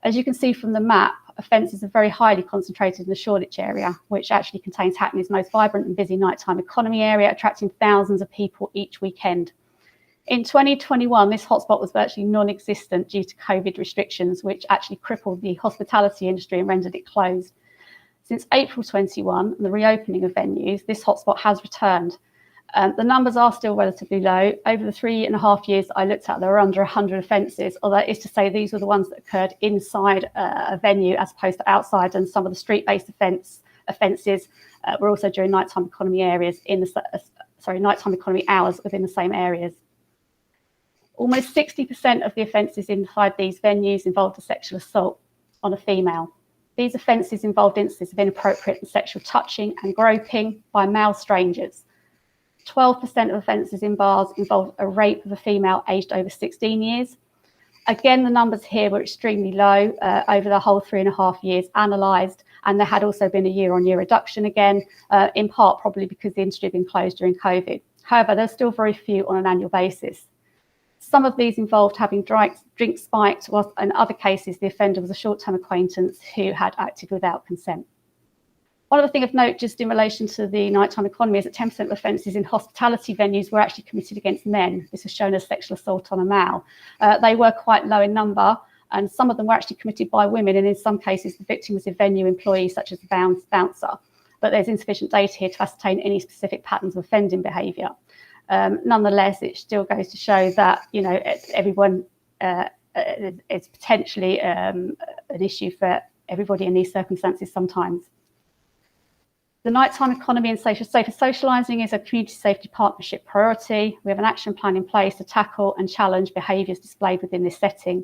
As you can see from the map, offences are very highly concentrated in the Shoreditch area, which actually contains Hackney's most vibrant and busy nighttime economy area, attracting thousands of people each weekend. In 2021, this hotspot was virtually non-existent due to COVID restrictions, which actually crippled the hospitality industry and rendered it closed. Since April 21, the reopening of venues, this hotspot has returned. The numbers are still relatively low. Over the 3.5 years I looked at, there were under 100 offences, although that is to say these were the ones that occurred inside a venue as opposed to outside, and some of the street-based offences were also during nighttime economy areas nighttime economy hours within the same areas. Almost 60% of the offences inside these venues involved a sexual assault on a female. These offences involved instances of inappropriate and sexual touching and groping by male strangers. 12% of offences in bars involved a rape of a female aged over 16 years. Again, the numbers here were extremely low over the whole 3.5 years analysed, and there had also been a year-on-year reduction again, in part probably because the industry had been closed during COVID. However, there's still very few on an annual basis. Some of these involved having drinks spiked, whilst in other cases the offender was a short-term acquaintance who had acted without consent. One other thing of note, just in relation to the nighttime economy, is that 10% of offences in hospitality venues were actually committed against men. This was shown as sexual assault on a male. They were quite low in number, and some of them were actually committed by women, and in some cases the victim was a venue employee such as the bouncer. But there's insufficient data here to ascertain any specific patterns of offending behaviour. Nonetheless, it still goes to show that, you know, everyone it's potentially an issue for everybody in these circumstances sometimes. The nighttime economy and safer socialising is a community safety partnership priority. We have an action plan in place to tackle and challenge behaviours displayed within this setting.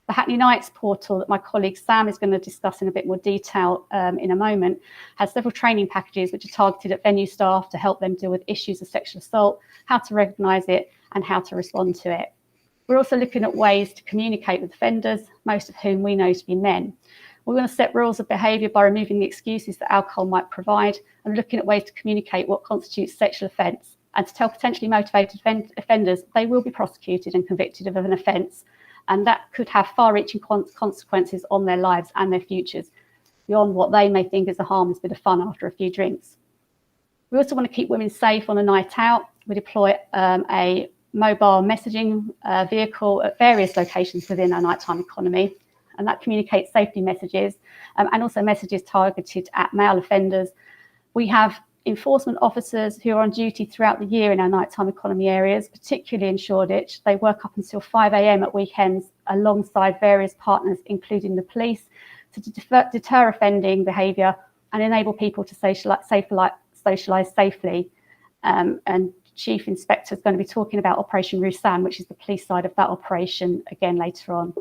The Hackney Nights portal that my colleague Sam is going to discuss in a bit more detail in a moment has several training packages which are targeted at venue staff to help them deal with issues of sexual assault, how to recognise it and how to respond to it. We're also looking at ways to communicate with offenders, most of whom we know to be men. We're going to set rules of behaviour by removing the excuses that alcohol might provide and looking at ways to communicate what constitutes sexual offence, and to tell potentially motivated offenders they will be prosecuted and convicted of an offence, and that could have far-reaching consequences on their lives and their futures, beyond what they may think is a harmless bit of fun after a few drinks. We also want to keep women safe on a night out. We deploy a mobile messaging vehicle at various locations within our nighttime economy, and that communicates safety messages and also messages targeted at male offenders. We have enforcement officers who are on duty throughout the year in our nighttime economy areas, particularly in Shoreditch. They work up until 5 a.m. at weekends alongside various partners, including the police, to deter offending behaviour and enable people to socialise safely. And Chief Inspector is going to be talking about Operation Rusan, which is the police side of that operation, again later on.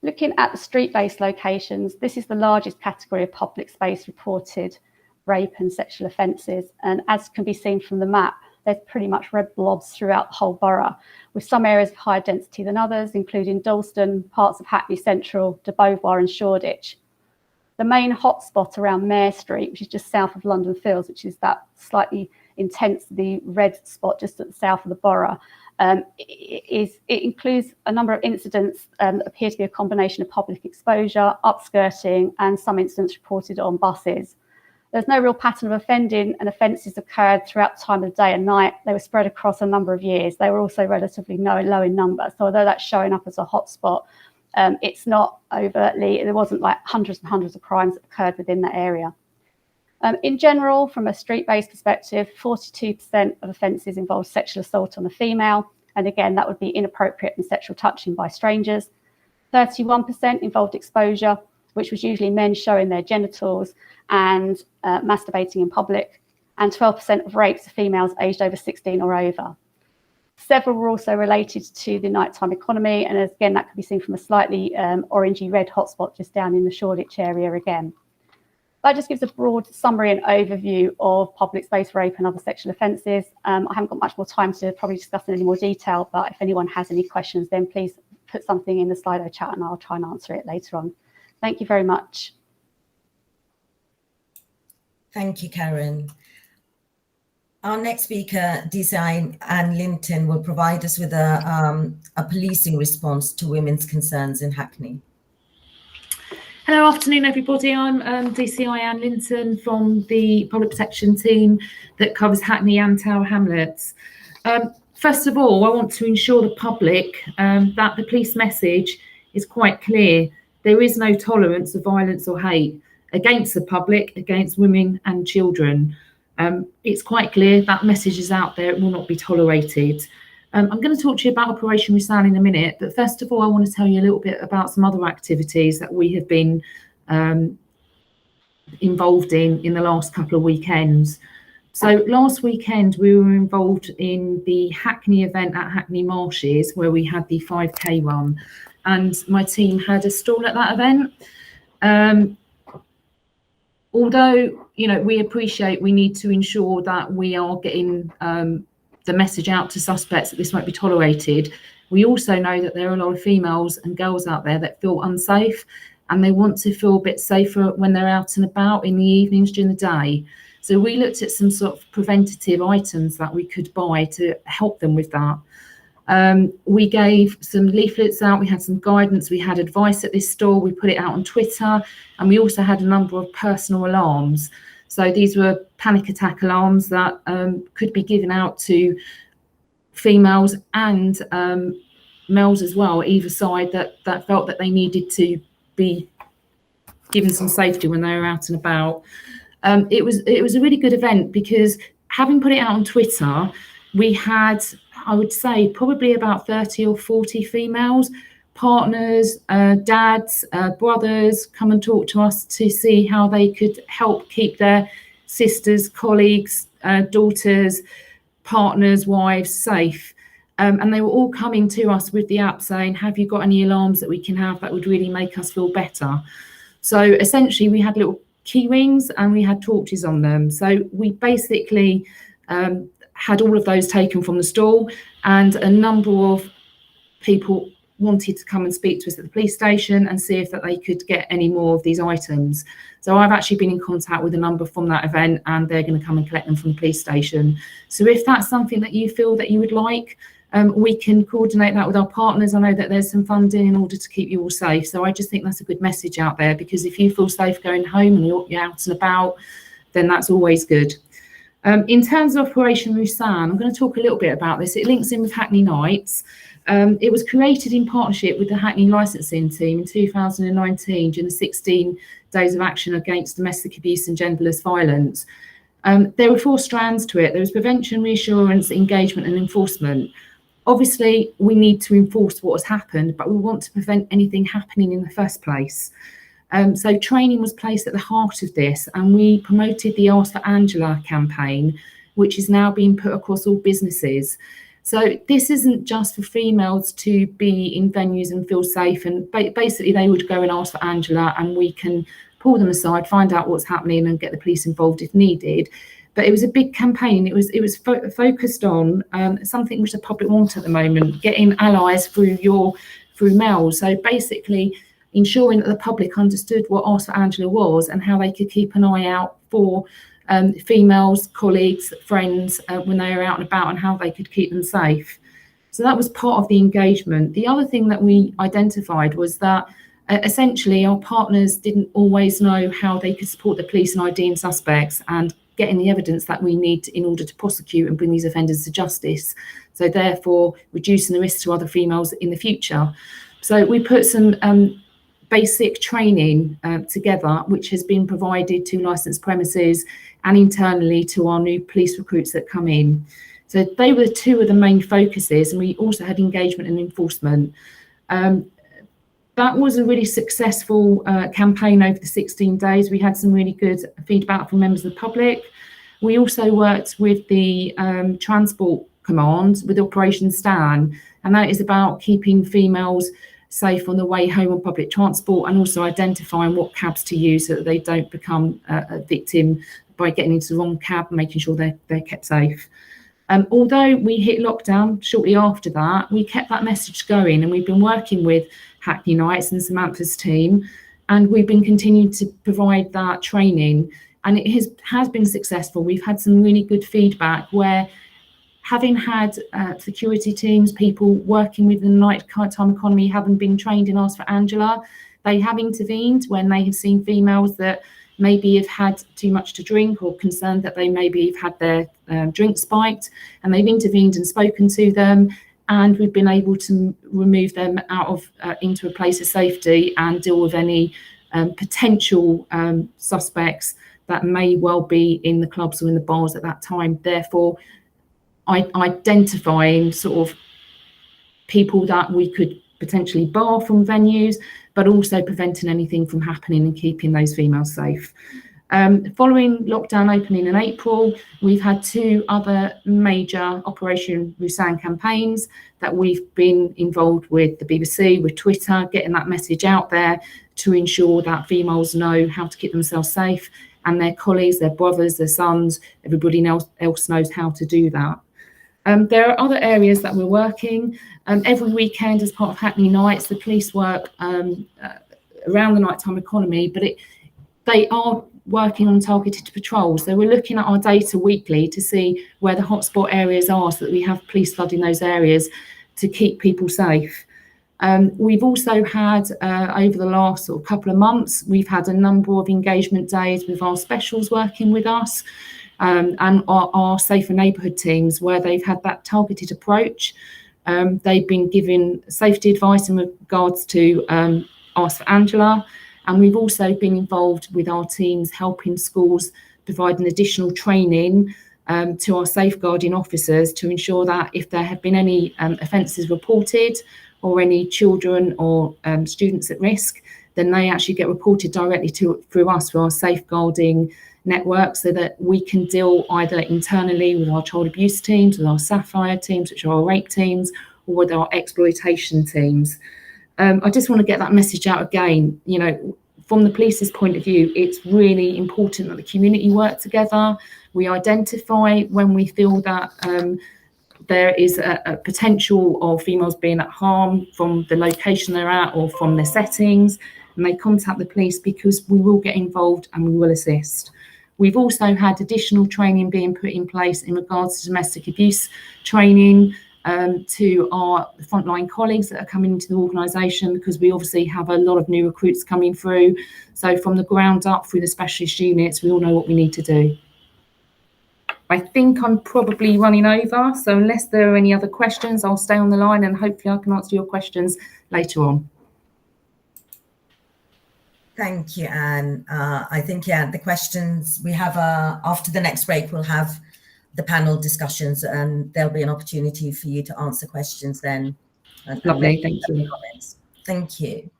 Looking at the street-based locations, this is the largest category of public space reported rape and sexual offences. And as can be seen from the map, there's pretty much red blobs throughout the whole borough, with some areas of higher density than others, including Dalston, parts of Hackney Central, de Beauvoir and Shoreditch. The main hotspot around Mare Street, which is just south of London Fields, which is that slightly intensely red spot just at the south of the borough, it includes a number of incidents that appear to be a combination of public exposure, upskirting, and some incidents reported on buses. There's no real pattern of offending, and offences occurred throughout the time of the day and night. They were spread across a number of years. They were also relatively low in number. So although that's showing up as a hotspot, it's not overtly, there wasn't like hundreds and hundreds of crimes that occurred within that area. In general, from a street-based perspective, 42% of offences involve sexual assault on a female. And again, that would be inappropriate and sexual touching by strangers. 31% involved exposure, which was usually men showing their genitals and masturbating in public. And 12% of rapes are females aged over 16 or over. Several were also related to the nighttime economy. And again, that can be seen from a slightly orangey red hotspot just down in the Shoreditch area again. That just gives a broad summary and overview of public space rape and other sexual offences. I haven't got much more time to probably discuss in any more detail, but if anyone has any questions, then please put something in the Slido chat and I'll try and answer it later on. Thank you very much. Thank you, Karen. Our next speaker, DCI Anne Linton, will provide us with a policing response to women's concerns in Hackney. Hello, afternoon, everybody. I'm DCI Anne Linton from the Public Protection team that covers Hackney and Tower Hamlets. First of all, I want to ensure the public that the police message is quite clear. There is no tolerance of violence or hate against the public, against women and children. It's quite clear that message is out there. It will not be tolerated. I'm going to talk to you about Operation Rusan in a minute, but first of all, I want to tell you a little bit about some other activities that we have been involved in the last couple of weekends. So last weekend, we were involved in the Hackney event at Hackney Marshes, where we had the 5K run, and my team had a stall at that event. Although, you know, we appreciate we need to ensure that we are getting the message out to suspects that this won't be tolerated. We also know that there are a lot of females and girls out there that feel unsafe and they want to feel a bit safer when they're out and about in the evenings during the day. So we looked at some sort of preventative items that we could buy to help them with that. We gave some leaflets out, we had some guidance, we had advice at this store, we put it out on Twitter, and we also had a number of personal alarms. So these were panic attack alarms that could be given out to females and males as well, either side, that felt that they needed to be given some safety when they were out and about. It was a really good event because having put it out on Twitter, we had, I would say, probably about 30 or 40 females partners, dads, brothers come and talk to us to see how they could help keep their sisters, colleagues, daughters, partners, wives safe. And they were all coming to us with the app saying, have you got any alarms that we can have that would really make us feel better? So essentially we had little key rings and we had torches on them. So we basically had all of those taken from the stall, and a number of people wanted to come and speak to us at the police station and see if that they could get any more of these items. So I've actually been in contact with a number from that event, and they're going to come and collect them from the police station. So if that's something that you feel that you would like, we can coordinate that with our partners. I know that there's some funding in order to keep you all safe. So I just think that's a good message out there, because if you feel safe going home and you're out and about, then that's always good. In terms of Operation Rusan, I'm going to talk a little bit about this. It links in with Hackney Nights. It was created in partnership with the Hackney licensing team in 2019 during the 16 days of action against domestic abuse and genderless violence. There were 4 strands to it. There was prevention, reassurance, engagement and enforcement. Obviously, we need to enforce what has happened, but we want to prevent anything happening in the first place. So training was placed at the heart of this, and we promoted the Ask for Angela campaign, which is now being put across all businesses. So this isn't just for females to be in venues and feel safe, and basically they would go and ask for Angela, and we can pull them aside, find out what's happening and get the police involved if needed. But it was a big campaign. It was focused on something which the public want at the moment, getting allies through Mel. So basically ensuring that the public understood what Ask for Angela was and how they could keep an eye out for females, colleagues, friends when they were out and about, and how they could keep them safe. So that was part of the engagement. The other thing that we identified was that essentially our partners didn't always know how they could support the police in IDing suspects and getting the evidence that we need in order to prosecute and bring these offenders to justice. So therefore reducing the risk to other females in the future. So we put some basic training together, which has been provided to licensed premises and internally to our new police recruits that come in. So they were 2 of the main focuses, and we also had engagement and enforcement. That was a really successful campaign over the 16 days. We had some really good feedback from members of the public. We also worked with the Transport Command with Operation Stan, and that is about keeping females safe on the way home on public transport, and also identifying what cabs to use so that they don't become a victim by getting into the wrong cab and making sure they're kept safe. Although we hit lockdown shortly after that, we kept that message going, and we've been working with Hackney Nights and Samantha's team, and we've been continuing to provide that training, and it has been successful. We've had some really good feedback where, having had security teams, people working with the nighttime economy, having been trained in Ask for Angela, they have intervened when they have seen females that maybe have had too much to drink or concerned that they maybe have had their drink spiked, and they've intervened and spoken to them, and we've been able to remove them out of into a place of safety and deal with any potential suspects that may well be in the clubs or in the bars at that time. Therefore, identifying sort of people that we could potentially bar from venues, but also preventing anything from happening and keeping those females safe. Following lockdown opening in April, we've had 2 other major Operation Rusan campaigns that we've been involved with the BBC, with Twitter, getting that message out there to ensure that females know how to keep themselves safe, and their colleagues, their brothers, their sons, everybody else knows how to do that. There are other areas that we're working. Every weekend as part of Hackney Nights, the police work around the nighttime economy, but they are working on targeted patrols. So we're looking at our data weekly to see where the hotspot areas are, so that we have police flooding those areas to keep people safe. We've also had, over the last sort of couple of months, we've had a number of engagement days with our specials working with us, and our safer neighbourhood teams, where they've had that targeted approach. They've been given safety advice in regards to Ask for Angela, and we've also been involved with our teams helping schools, providing additional training to our safeguarding officers to ensure that if there have been any offences reported or any children or students at risk, then they actually get reported directly through us, through our safeguarding network, so that we can deal either internally with our child abuse teams, with our Sapphire teams, which are our rape teams, or with our exploitation teams. I just want to get that message out again. You know, from the police's point of view, it's really important that the community work together. We identify when we feel that there is a potential of females being at harm from the location they're at or from their settings, and they contact the police, because we will get involved and we will assist. We've also had additional training being put in place in regards to domestic abuse training to our frontline colleagues that are coming into the organisation, because we obviously have a lot of new recruits coming through. So from the ground up through the specialist units, we all know what we need to do. I think I'm probably running over, so unless there are any other questions, I'll stay on the line and hopefully I can answer your questions later on. Thank you, Anne. I think, yeah, the questions we have after the next break, we'll have the panel discussions and there'll be an opportunity for you to answer questions then. Lovely, thank you. Thank you.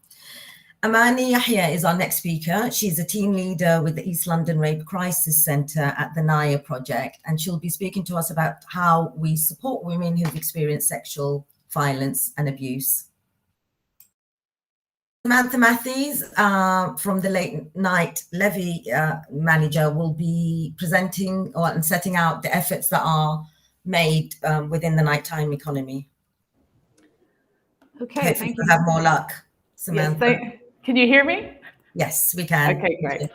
Amani Yahya is our next speaker. She's a team leader with the East London Rape Crisis Centre at the NIA project, and she'll be speaking to us about how we support women who've experienced sexual violence and abuse. Samantha Matthews from the Late Night Levy manager will be presenting and setting out the efforts that are made within the nighttime economy. Okay, hopefully thank you. we'll have more luck, Samantha. Yes, can you hear me? Yes, we can. Okay, great.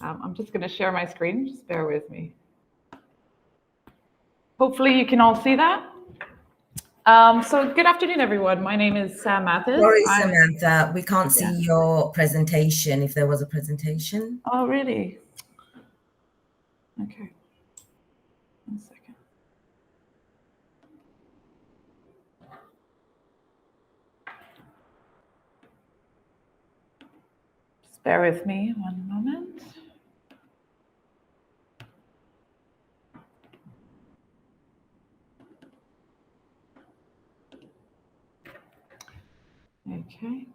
I'm just going to share my screen. Just bear with me. Hopefully you can all see that. So good afternoon, everyone. My name is Sam Mathis. Sorry, Samantha, we can't see your presentation, if there was a presentation. Oh, really? Okay. 1 second. Just bear with me 1 moment. Okay.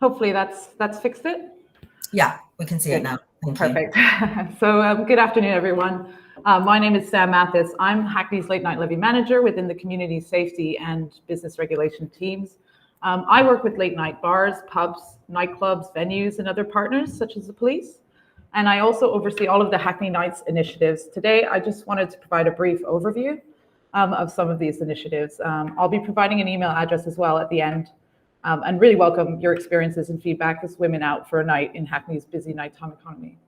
Hopefully that's fixed it. Yeah, we can see it now. Thank Perfect. you. So good afternoon, everyone. My name is Sam Mathis. I'm Hackney's Late Night Levy Manager within the Community Safety and Business Regulation teams. I work with late night bars, pubs, nightclubs, venues, and other partners such as the police. And I also oversee all of the Hackney Nights initiatives. Today, I just wanted to provide a brief overview of some of these initiatives. I'll be providing an email address as well at the end, and really welcome your experiences and feedback as women out for a night in Hackney's busy nighttime economy.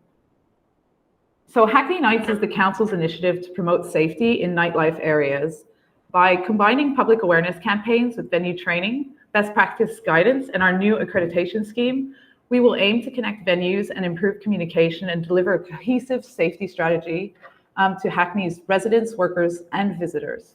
So Hackney Nights is the council's initiative to promote safety in nightlife areas. By combining public awareness campaigns with venue training, best practice guidance, and our new accreditation scheme, we will aim to connect venues and improve communication and deliver a cohesive safety strategy to Hackney's residents, workers, and visitors.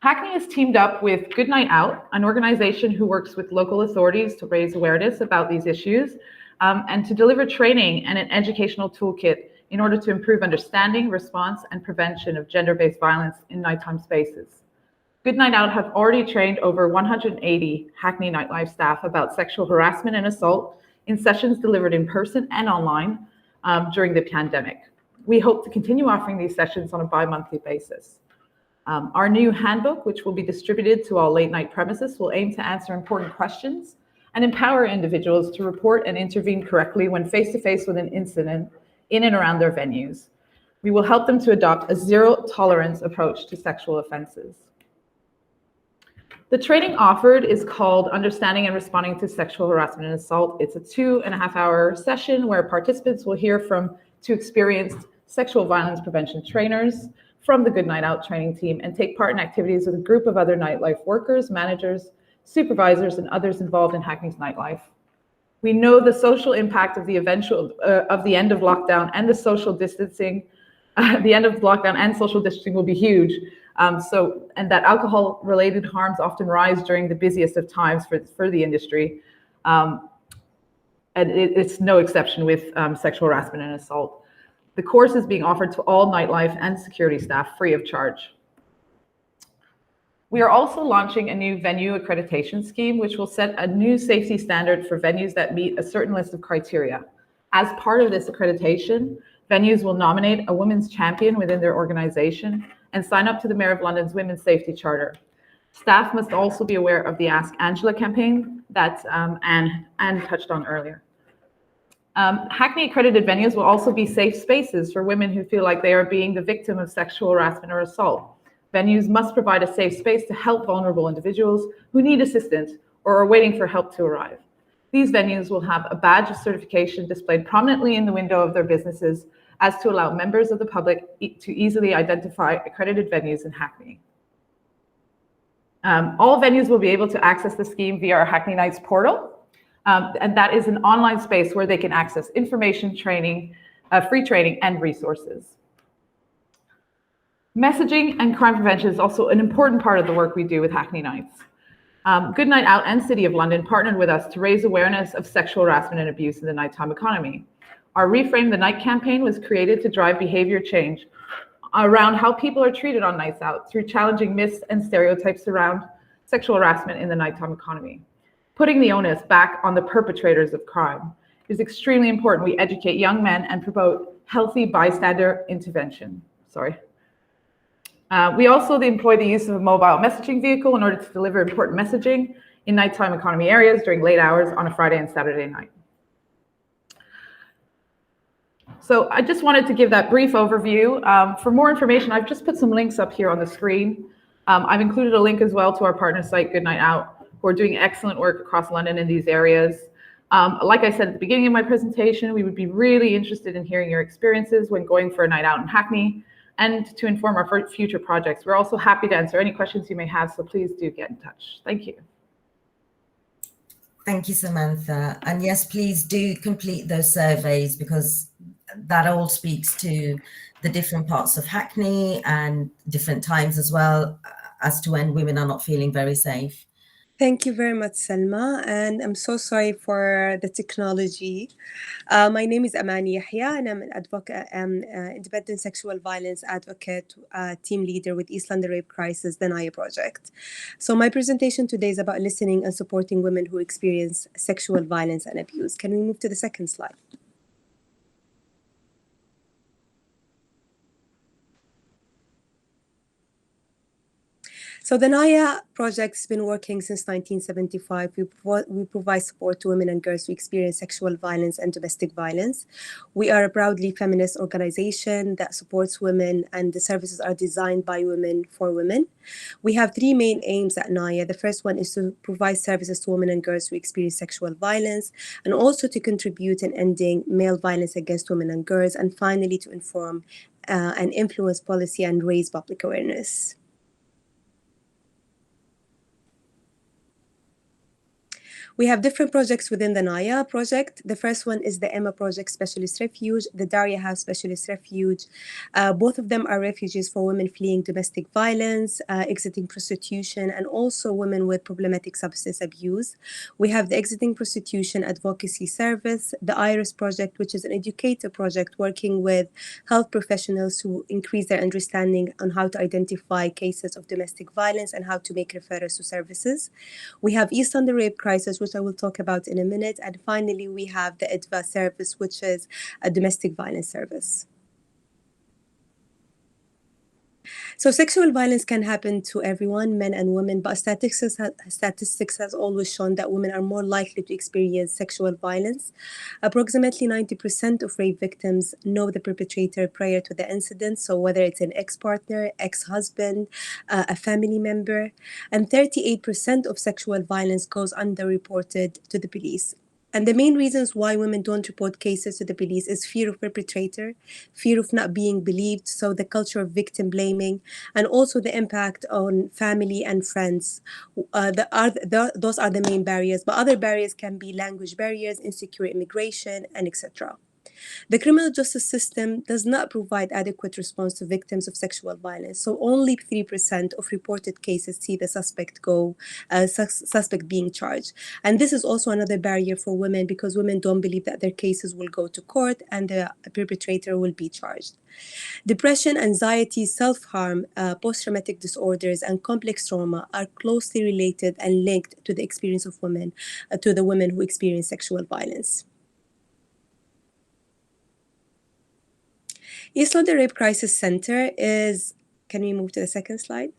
Hackney has teamed up with Good Night Out, an organization who works with local authorities to raise awareness about these issues and to deliver training and an educational toolkit in order to improve understanding, response, and prevention of gender-based violence in nighttime spaces. Good Night Out have already trained over 180 Hackney nightlife staff about sexual harassment and assault in sessions delivered in person and online during the pandemic. We hope to continue offering these sessions on a bi-monthly basis. Our new handbook, which will be distributed to all late night premises, will aim to answer important questions and empower individuals to report and intervene correctly when face-to-face with an incident in and around their venues. We will help them to adopt a zero-tolerance approach to sexual offenses. The training offered is called Understanding and Responding to Sexual Harassment and Assault. It's a 2.5-hour session where participants will hear from 2 experienced sexual violence prevention trainers from the Good Night Out training team and take part in activities with a group of other nightlife workers, managers, supervisors, and others involved in Hackney's nightlife. We know the social impact of the end of lockdown and the social distancing. The end of lockdown and social distancing will be huge. And that alcohol-related harms often rise during the busiest of times for the industry. and it's no exception with sexual harassment and assault. The course is being offered to all nightlife and security staff free of charge. We are also launching a new venue accreditation scheme, which will set a new safety standard for venues that meet a certain list of criteria. As part of this accreditation, venues will nominate a women's champion within their organization and sign up to the Mayor of London's Women's Safety Charter. Staff must also be aware of the Ask Angela campaign that Anne touched on earlier. Hackney accredited venues will also be safe spaces for women who feel like they are being the victim of sexual harassment or assault. Venues must provide a safe space to help vulnerable individuals who need assistance or are waiting for help to arrive. These venues will have a badge of certification displayed prominently in the window of their businesses as to allow members of the public to easily identify accredited venues in Hackney. All venues will be able to access the scheme via our Hackney Nights portal, and that is an online space where they can access information, training, free training, and resources. Messaging and crime prevention is also an important part of the work we do with Hackney Nights. Good Night Out and City of London partnered with us to raise awareness of sexual harassment and abuse in the nighttime economy. Our Reframe the Night campaign was created to drive behavior change around how people are treated on nights out through challenging myths and stereotypes around sexual harassment in the nighttime economy. Putting the onus back on the perpetrators of crime is extremely important. We educate young men and promote healthy bystander intervention. We also employ the use of a mobile messaging vehicle in order to deliver important messaging in nighttime economy areas during late hours on a Friday and Saturday night. So I just wanted to give that brief overview. For more information, I've just put some links up here on the screen. I've included a link as well to our partner site, Good Night Out, who are doing excellent work across London in these areas. Like I said at the beginning of my presentation, we would be really interested in hearing your experiences when going for a night out in Hackney and to inform our future projects. We're also happy to answer any questions you may have, so please do get in touch. Thank you. Thank you, Samantha. And yes, please do complete those surveys because that all speaks to the different parts of Hackney and different times as well as to when women are not feeling very safe. Thank you very much, Selma, and I'm so sorry for the technology. My name is Amani Yahya, and I'm an advocate, independent sexual violence advocate, team leader with East London Rape Crisis, the NIA project. So my presentation today is about listening and supporting women who experience sexual violence and abuse. Can we move to the second slide? So the NIA project has been working since 1975. We provide support to women and girls who experience sexual violence and domestic violence. We are a proudly feminist organization that supports women, and the services are designed by women for women. We have three main aims at NIA. The first one is to provide services to women and girls who experience sexual violence, and also to contribute in ending male violence against women and girls, and finally to inform and influence policy and raise public awareness. We have different projects within the NIA project. The first one is the Emma Project Specialist Refuge, the Daria House Specialist Refuge. Both of them are refuges for women fleeing domestic violence, exiting prostitution, and also women with problematic substance abuse. We have the Exiting Prostitution Advocacy Service, the IRIS Project, which is an educator project working with health professionals to increase their understanding on how to identify cases of domestic violence and how to make referrals to services. We have East London Rape Crisis, which I will talk about in a minute. And finally, we have the EDVA service, which is a domestic violence service. So sexual violence can happen to everyone, men and women, but statistics has always shown that women are more likely to experience sexual violence. Approximately 90% of rape victims know the perpetrator prior to the incident, so whether it's an ex-partner, ex-husband, a family member, and 38% of sexual violence goes underreported to the police. And the main reasons why women don't report cases to the police is fear of perpetrator, fear of not being believed, so the culture of victim blaming, and also the impact on family and friends. Those are the main barriers, but other barriers can be language barriers, insecure immigration, and etc. The criminal justice system does not provide adequate response to victims of sexual violence, so only 3% of reported cases see the suspect being charged. And this is also another barrier for women, because women don't believe that their cases will go to court and the perpetrator will be charged. Depression, anxiety, self-harm, post-traumatic disorders, and complex trauma are closely related and linked to the experience of women, to the women who experience sexual violence. East London Rape Crisis Center is, can we move to the second slide?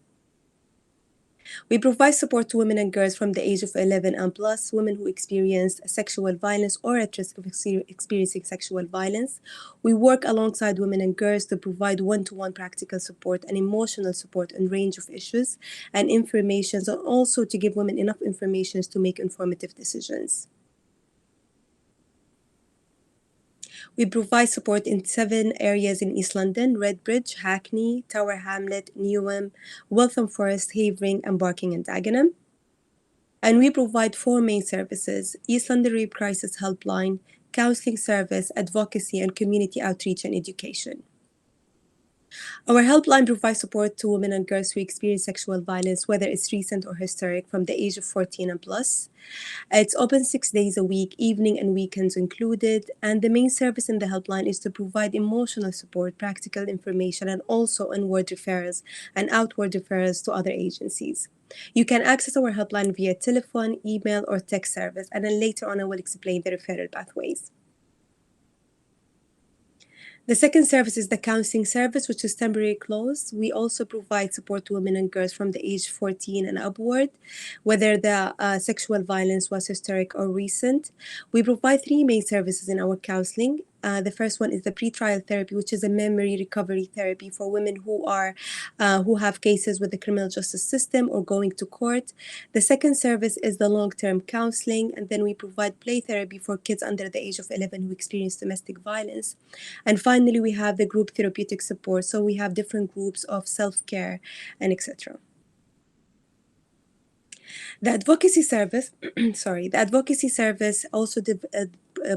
We provide support to women and girls from the age of 11 and plus, women who experienced sexual violence or at risk of experiencing sexual violence. We work alongside women and girls to provide one-to-one practical support and emotional support on a range of issues and information, and also to give women enough information to make informative decisions. We provide support in 7 areas in East London: Redbridge, Hackney, Tower Hamlet, Newham, Waltham Forest, Havering, and Barking and Dagenham. And we provide 4 main services: East London Rape Crisis Helpline, Counselling Service, Advocacy, and Community Outreach and Education. Our helpline provides support to women and girls who experience sexual violence, whether it's recent or historic, from the age of 14 and plus. It's open 6 days a week, evening and weekends included. And the main service in the helpline is to provide emotional support, practical information, and also inward referrals and outward referrals to other agencies. You can access our helpline via telephone, email, or text service. And then later on, I will explain the referral pathways. The second service is the counselling service, which is temporarily closed. We also provide support to women and girls from the age 14 and upward, whether the sexual violence was historic or recent. We provide 3 main services in our counselling. The first one is the pretrial therapy, which is a memory recovery therapy for women who have cases with the criminal justice system or going to court. The second service is the long-term counseling, and then we provide play therapy for kids under the age of 11 who experience domestic violence. And finally, we have the group therapeutic support. So we have different groups of self-care and etc. The advocacy service, the advocacy service also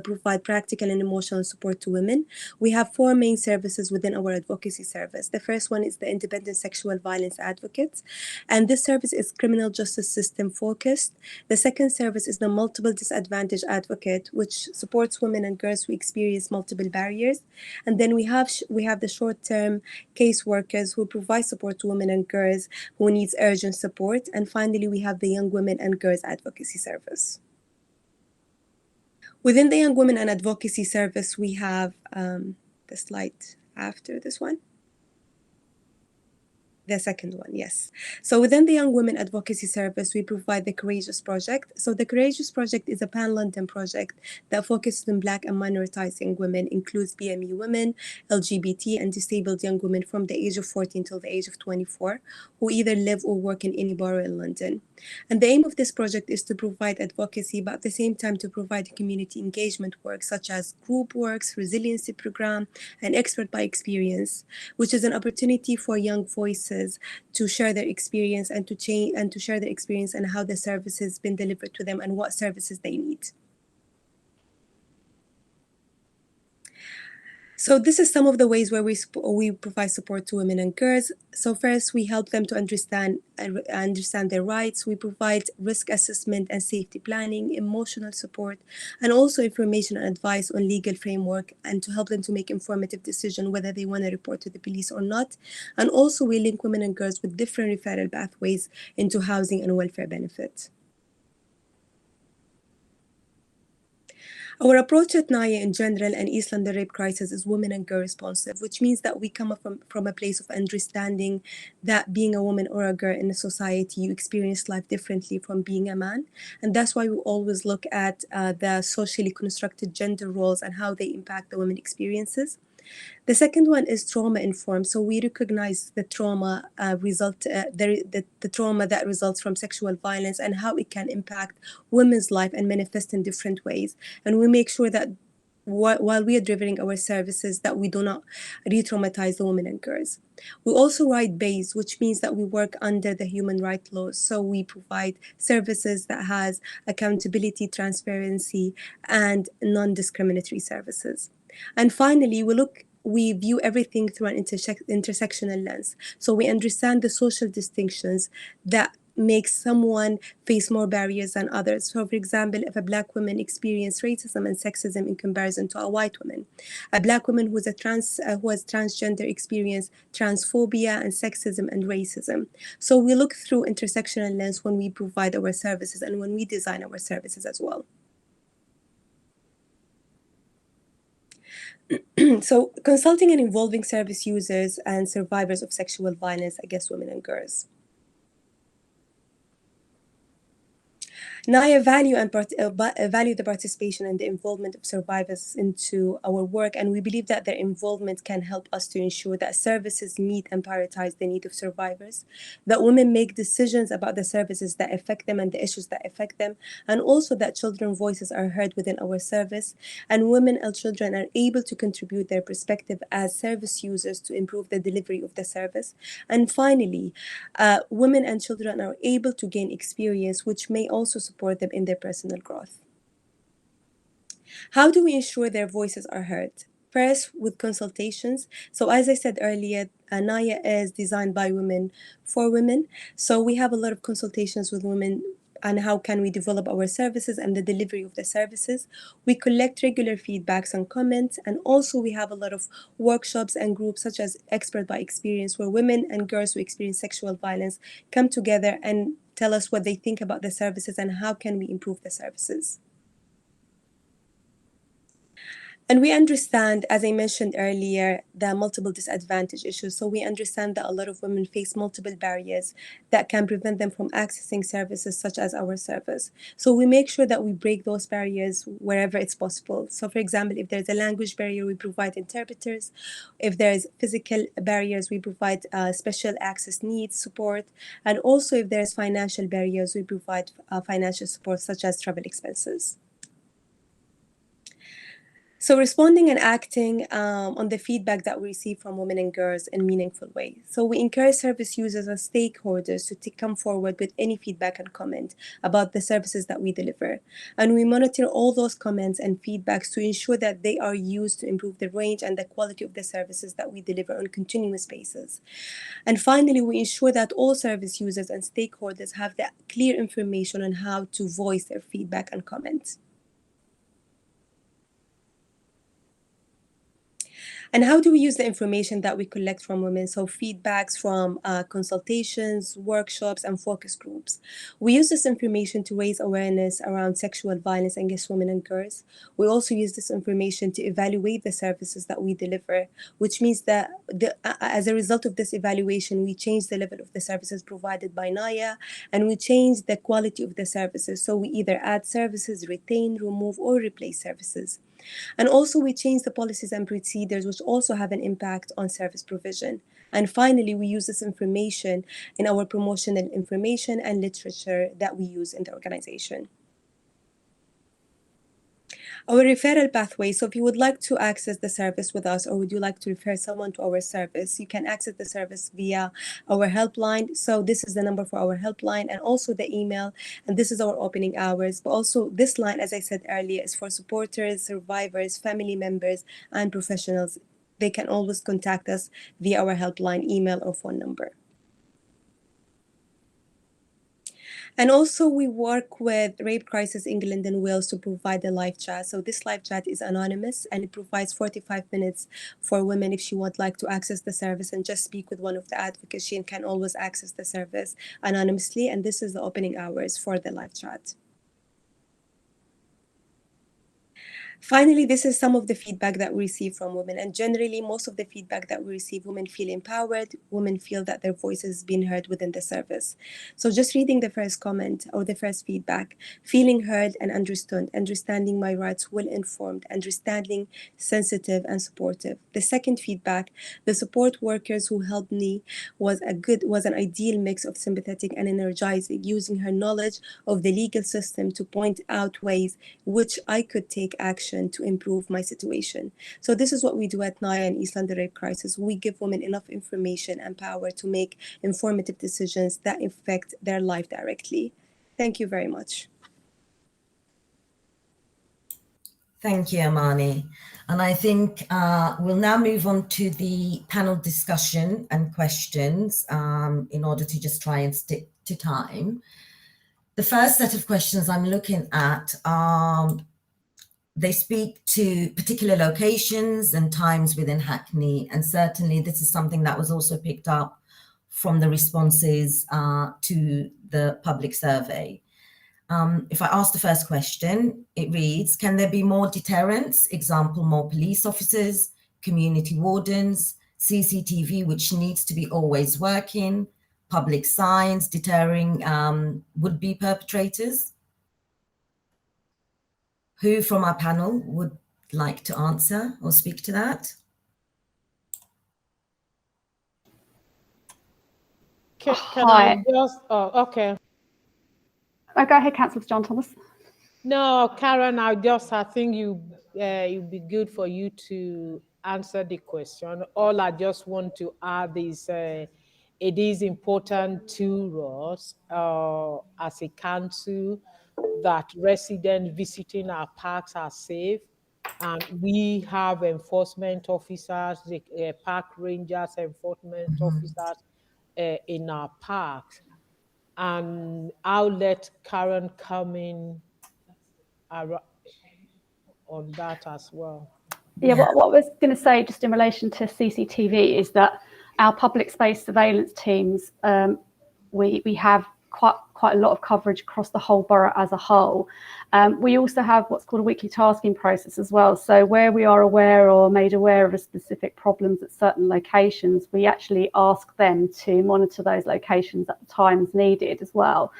provide practical and emotional support to women. We have 4 main services within our advocacy service. The first one is the independent sexual violence advocates, and this service is criminal justice system focused. The second service is the multiple disadvantage advocate, which supports women and girls who experience multiple barriers. And then we have the short-term case workers who provide support to women and girls who needs urgent support. And finally, we have the young women and girls advocacy service. Within the Young Women and Advocacy Service, we have the slide after this one. The second one, yes. So within the Young Women Advocacy Service, we provide the Courageous Project. So the Courageous Project is a pan-London project that focuses on Black and minoritized young women, includes BME women, LGBT, and disabled young women from the age of 14 till the age of 24, who either live or work in any borough in London. And the aim of this project is to provide advocacy, but at the same time to provide community engagement work, such as group works, resiliency program, and expert by experience, which is an opportunity for young voices to share their experience and to share their experience and how the service has been delivered to them and what services they need. So this is some of the ways where we provide support to women and girls. So first, we help them to understand their rights. We provide risk assessment and safety planning, emotional support, and also information and advice on legal framework, and to help them to make informative decisions whether they want to report to the police or not. And also we link women and girls with different referral pathways into housing and welfare benefits. Our approach at NIA in general and East London Rape Crisis is women and girl responsive, which means that we come up from a place of understanding that being a woman or a girl in a society, you experience life differently from being a man. And that's why we always look at the socially constructed gender roles and how they impact the women experiences. The second one is trauma informed. So we recognize the trauma the trauma that results from sexual violence and how it can impact women's life and manifest in different ways. And we make sure that while we are delivering our services, that we do not re-traumatize the women and girls. We also right-based, which means that we work under the human rights laws. So we provide services that has accountability, transparency, and non-discriminatory services. And finally, we view everything through an intersectional lens. So we understand the social distinctions that makes someone face more barriers than others. So for example, if a Black woman experiences racism and sexism in comparison to a white woman, a Black woman who is transgender experience transphobia and sexism and racism. So we look through intersectional lens when we provide our services and when we design our services as well. So consulting and involving service users and survivors of sexual violence against women and girls. NIA value the participation and the involvement of survivors into our work, and we believe that their involvement can help us to ensure that services meet and prioritize the need of survivors, that women make decisions about the services that affect them and the issues that affect them, and also that children's voices are heard within our service, and women and children are able to contribute their perspective as service users to improve the delivery of the service. And finally, women and children are able to gain experience which may also support them in their personal growth. How do we ensure their voices are heard? First, with consultations. So as I said earlier, NIA is designed by women for women. So we have a lot of consultations with women on how can we develop our services and the delivery of the services. We collect regular feedbacks and comments, and also we have a lot of workshops and groups such as Expert by Experience, where women and girls who experience sexual violence come together and tell us what they think about the services and how can we improve the services. And we understand, as I mentioned earlier, the multiple disadvantage issues. So we understand that a lot of women face multiple barriers that can prevent them from accessing services such as our service. So we make sure that we break those barriers wherever it's possible. So for example, if there's a language barrier, we provide interpreters. If there's physical barriers, we provide special access needs support. And also if there's financial barriers, we provide financial support such as travel expenses. So responding and acting on the feedback that we receive from women and girls in meaningful ways. So we encourage service users and stakeholders to come forward with any feedback and comment about the services that we deliver. And we monitor all those comments and feedbacks to ensure that they are used to improve the range and the quality of the services that we deliver on continuous basis. And finally, we ensure that all service users and stakeholders have the clear information on how to voice their feedback and comments. And how do we use the information that we collect from women? So feedbacks from consultations, workshops, and focus groups. We use this information to raise awareness around sexual violence against women and girls. We also use this information to evaluate the services that we deliver, which means that as a result of this evaluation, we change the level of the services provided by NIA, and we change the quality of the services. So we either add services, retain, remove, or replace services. And also we change the policies and procedures which also have an impact on service provision. And finally, we use this information in our promotional information and literature that we use in the organization. Our referral pathway. So if you would like to access the service with us, or would you like to refer someone to our service, you can access the service via our helpline. So this is the number for our helpline, and also the email, and this is our opening hours. But also this line, as I said earlier, is for supporters, survivors, family members, and professionals. They can always contact us via our helpline, email, or phone number. And also we work with Rape Crisis England and Wales to provide a live chat. So this live chat is anonymous, and it provides 45 minutes for women if she would like to access the service and just speak with one of the advocates. She can always access the service anonymously, and this is the opening hours for the live chat. Finally, this is some of the feedback that we receive from women. And generally, most of the feedback that we receive, women feel empowered. Women feel that their voice is being heard within the service. So just reading the first comment or the first feedback: feeling heard and understood, understanding my rights, well-informed, understanding, sensitive, and supportive. The second feedback: the support workers who helped me was an ideal mix of sympathetic and energizing, using her knowledge of the legal system to point out ways which I could take action to improve my situation. So this is what we do at NIA and East London Rape Crisis. We give women enough information and power to make informative decisions that affect their life directly. Thank you very much. Thank you, Amani. And I think we'll now move on to the panel discussion and questions in order to just try and stick to time. The first set of questions I'm looking at, they speak to particular locations and times within Hackney. And certainly this is something that was also picked up from the responses to the public survey. If I ask the first question, it reads, can there be more deterrence? Example, more police officers, community wardens, CCTV, which needs to be always working, public signs deterring would-be perpetrators? Who from our panel would like to answer or speak to that? Can Hi. I just, okay. Oh, go ahead, Councillor John Thomas. No, Karen, I think it'd be good for you to answer the question. All I just want to add is it is important to us as a council that residents visiting our parks are safe. And we have enforcement officers, park rangers, enforcement officers in our parks. And I'll let Karen come in on that as well. Yeah, what I was going to say just in relation to CCTV is that our public space surveillance teams, we have quite a lot of coverage across the whole borough as a whole. We also have what's called a weekly tasking process as well. So where we are aware or made aware of a specific problems at certain locations, we actually ask them to monitor those locations at the times needed as well.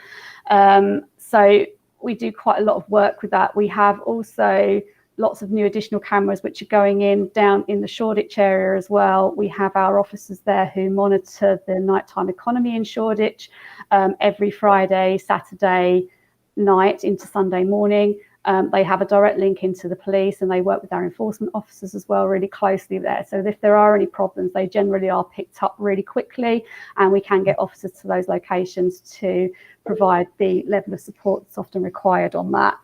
So we do quite a lot of work with that. We have also lots of new additional cameras which are going in down in the Shoreditch area as well. We have our officers there who monitor the nighttime economy in Shoreditch every Friday, Saturday night into Sunday morning. They have a direct link into the police and they work with our enforcement officers as well really closely there. So if there are any problems, they generally are picked up really quickly and we can get officers to those locations to provide the level of support that's often required on that.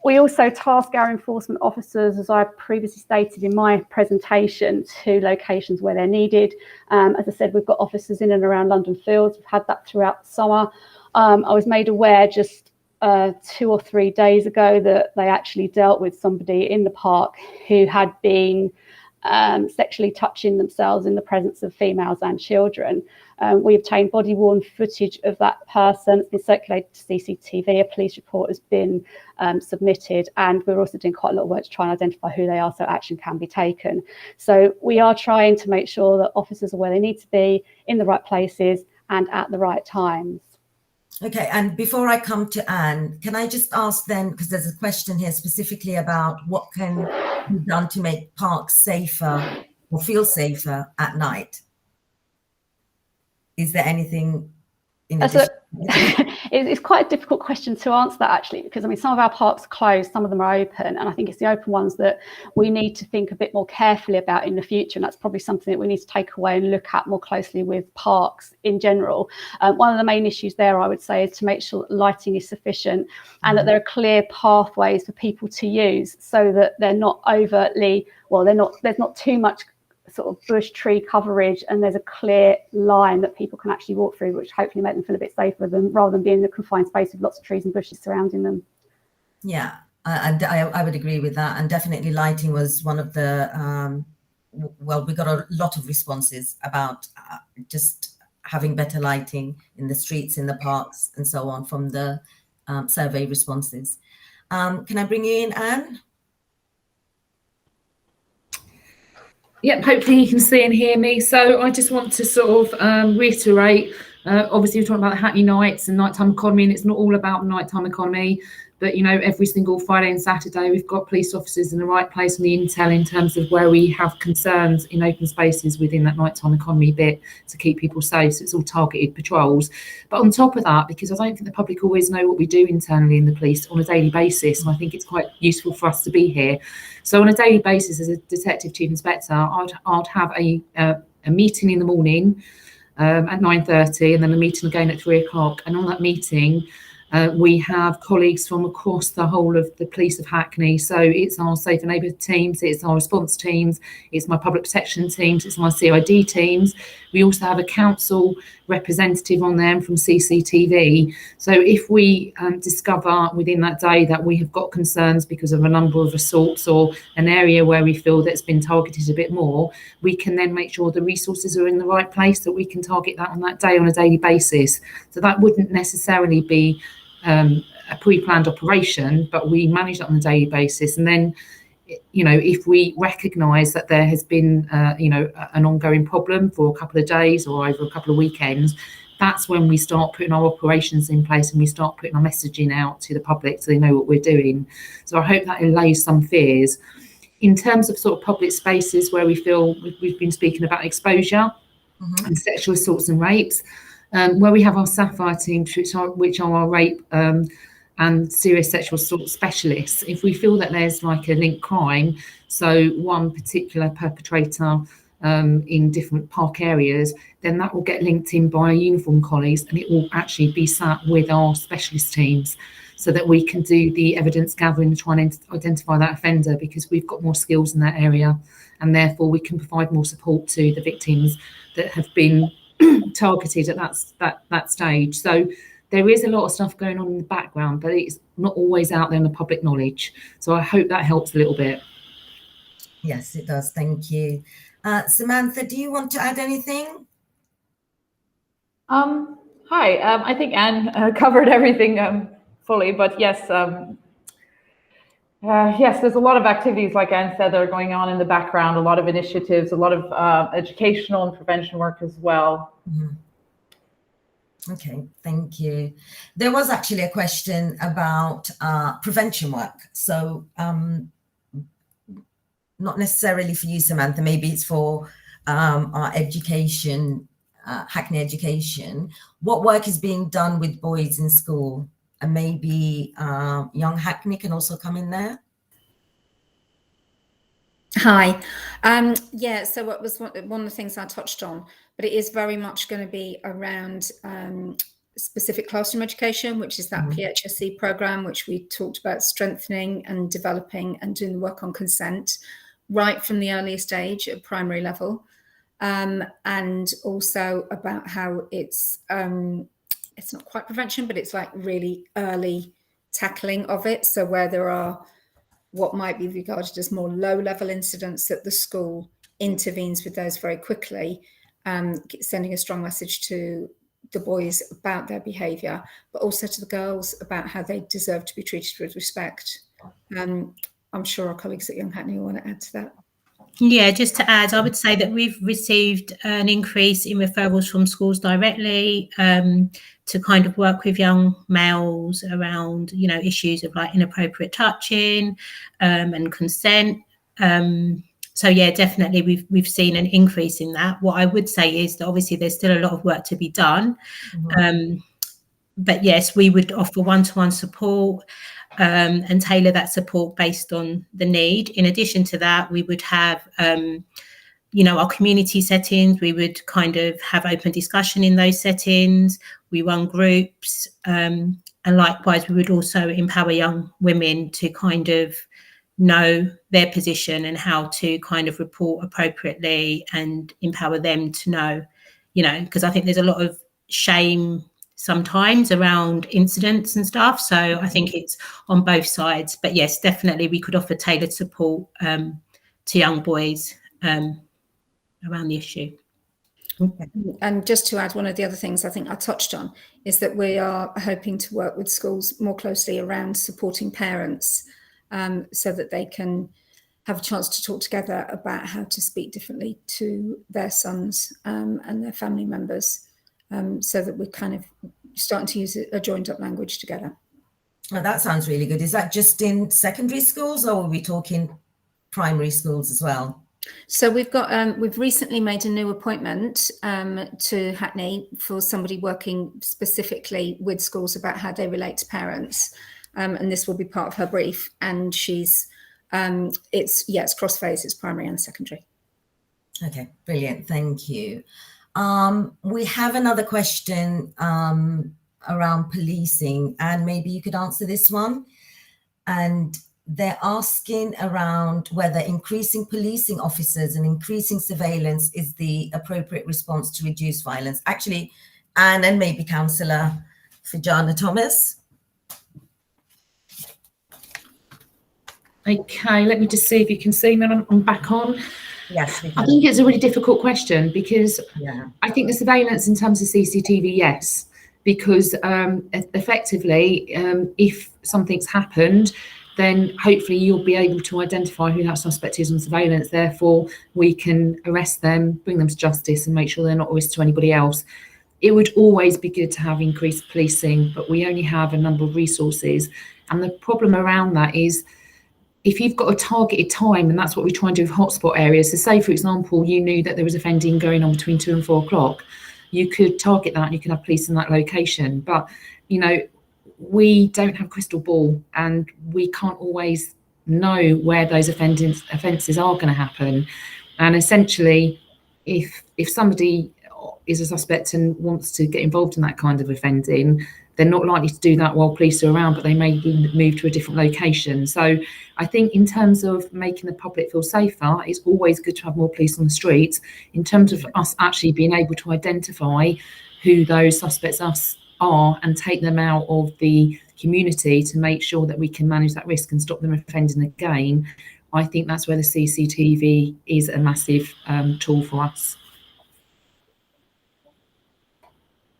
We also task our enforcement officers, as I previously stated in my presentation, to locations where they're needed. As I said, we've got officers in and around London Fields. We've had that throughout the summer. I was made aware just 2 or 3 days ago that they actually dealt with somebody in the park who had been sexually touching themselves in the presence of females and children. We obtained body-worn footage of that person. It's been circulated to CCTV. A police report has been submitted, and we're also doing quite a lot of work to try and identify who they are so action can be taken. So we are trying to make sure that officers are where they need to be, in the right places and at the right times. Okay, and before I come to Anne, can I just ask then, because there's a question here specifically about what can be done to make parks safer or feel safer at night? Is there anything in addition? It's quite a difficult question to answer that actually, because I mean, some of our parks are closed, some of them are open, and I think it's the open ones that we need to think a bit more carefully about in the future, and that's probably something that we need to take away and look at more closely with parks in general. One of the main issues there, I would say, is to make sure that lighting is sufficient and that there are clear pathways for people to use so that they're not overtly, well, there's not too much sort of bush tree coverage, and there's a clear line that people can actually walk through, which hopefully make them feel a bit safer rather than being in a confined space with lots of trees and bushes surrounding them. Yeah, I would agree with that, and definitely lighting was one of the well, we got a lot of responses about just having better lighting in the streets, in the parks and so on from the survey responses. Can I bring you in, Anne? Yep, hopefully you can see and hear me. So I just want to sort of reiterate, obviously we're talking about the Hackney Nights and nighttime economy, and it's not all about nighttime economy, but you know, every single Friday and Saturday we've got police officers in the right place on the intel in terms of where we have concerns in open spaces within that nighttime economy bit to keep people safe. So it's all targeted patrols. But on top of that, because I don't think the public always know what we do internally in the police on a daily basis, and I think it's quite useful for us to be here. So on a daily basis, as a detective chief inspector, I'd have a meeting in the morning at 9:30, and then a meeting again at 3 o'clock. And on that meeting, We have colleagues from across the whole of the police of Hackney. So it's our safer neighbourhood teams, it's our response teams, it's my public protection teams, it's my CID teams. We also have a council representative on them from CCTV. So if we discover within that day that we have got concerns because of a number of assaults or an area where we feel that's been targeted a bit more, we can then make sure the resources are in the right place, that we can target that on that day on a daily basis. So that wouldn't necessarily be a pre-planned operation, but we manage that on a daily basis. And then, you know, if we recognise that there has been, you know, an ongoing problem for a couple of days or over a couple of weekends, that's when we start putting our operations in place and we start putting our messaging out to the public so they know what we're doing. So I hope that allays some fears. In terms of sort of public spaces where we feel we've been speaking about exposure and sexual assaults and rapes, where we have our Sapphire teams, which are our rape and serious sexual assault specialists, if we feel that there's like a linked crime, so one particular perpetrator in different park areas, then that will get linked in by uniform colleagues and it will actually be sat with our specialist teams so that we can do the evidence gathering and try and identify that offender, because we've got more skills in that area and therefore we can provide more support to the victims that have been targeted at that stage. So there is a lot of stuff going on in the background, but it's not always out there in the public knowledge. So I hope that helps a little bit. Yes, it does. Thank you. Samantha, do you want to add anything? Hi, I think Anne covered everything fully, but yes, yes, there's a lot of activities, like Anne said, that are going on in the background, a lot of initiatives, a lot of educational and prevention work as well. Okay, thank you. There was actually a question about prevention work. So not necessarily for you, Samantha, maybe it's for our education, Hackney Education. What work is being done with boys in school? And maybe Young Hackney can also come in there. Hi. Yeah, so it was one of the things I touched on, but it is very much going to be around specific classroom education, which is that PHSE program, which we talked about strengthening and developing and doing the work on consent right from the earliest age at primary level. And also about how it's not quite prevention, but it's like really early tackling of it. So where there are what might be regarded as more low-level incidents, that the school intervenes with those very quickly, sending a strong message to the boys about their behaviour, but also to the girls about how they deserve to be treated with respect. I'm sure our colleagues at Young Hackney will want to add to that. Yeah, just to add, I would say that we've received an increase in referrals from schools directly to kind of work with young males around, you know, issues of like inappropriate touching and consent. So yeah, definitely we've seen an increase in that. What I would say is that obviously there's still a lot of work to be done. But yes, we would offer one-to-one support and tailor that support based on the need. In addition to that, we would have, you know, our community settings. We would kind of have open discussion in those settings. We run groups, and likewise, we would also empower young women to kind of know their position and how to kind of report appropriately and empower them to know, you know, because I think there's a lot of shame sometimes around incidents and stuff. So I think it's on both sides. But yes, definitely we could offer tailored support to young boys around the issue. Okay. And just to add, one of the other things I think I touched on is that we are hoping to work with schools more closely around supporting parents so that they can have a chance to talk together about how to speak differently to their sons and their family members, so that we're kind of starting to use a joined up language together. Well, that sounds really good. Is that just in secondary schools, or are we talking primary schools as well? So we've got we've recently made a new appointment to Hackney for somebody working specifically with schools about how they relate to parents, and this will be part of her brief. And she's it's cross-phase, it's primary and secondary. Okay, brilliant, thank you. We have another question around policing, and maybe you could answer this one. And they're asking around whether increasing policing officers and increasing surveillance is the appropriate response to reduce violence. Actually, Anne and maybe Councillor Fijana Thomas. Okay, let me just see if you can see me. I'm back on. Yes, I think it's a really difficult question because yeah. I think the surveillance in terms of CCTV, yes, because effectively, if something's happened, then hopefully you'll be able to identify who that suspect is on surveillance. Therefore, we can arrest them, bring them to justice, and make sure they're not a risk to anybody else. It would always be good to have increased policing, but we only have a number of resources. And the problem around that is, if you've got a targeted time, and that's what we try and do with hotspot areas. So say, for example, you knew that there was offending going on between 2 and 4 o'clock, you could target that and you can have police in that location. But, you know, we don't have a crystal ball and we can't always know where those offences are going to happen. And essentially, if somebody is a suspect and wants to get involved in that kind of offending, they're not likely to do that while police are around, but they may be moved to a different location. So I think in terms of making the public feel safer, it's always good to have more police on the streets. In terms of us actually being able to identify who those suspects are and take them out of the community to make sure that we can manage that risk and stop them offending again, I think that's where the CCTV is a massive tool for us.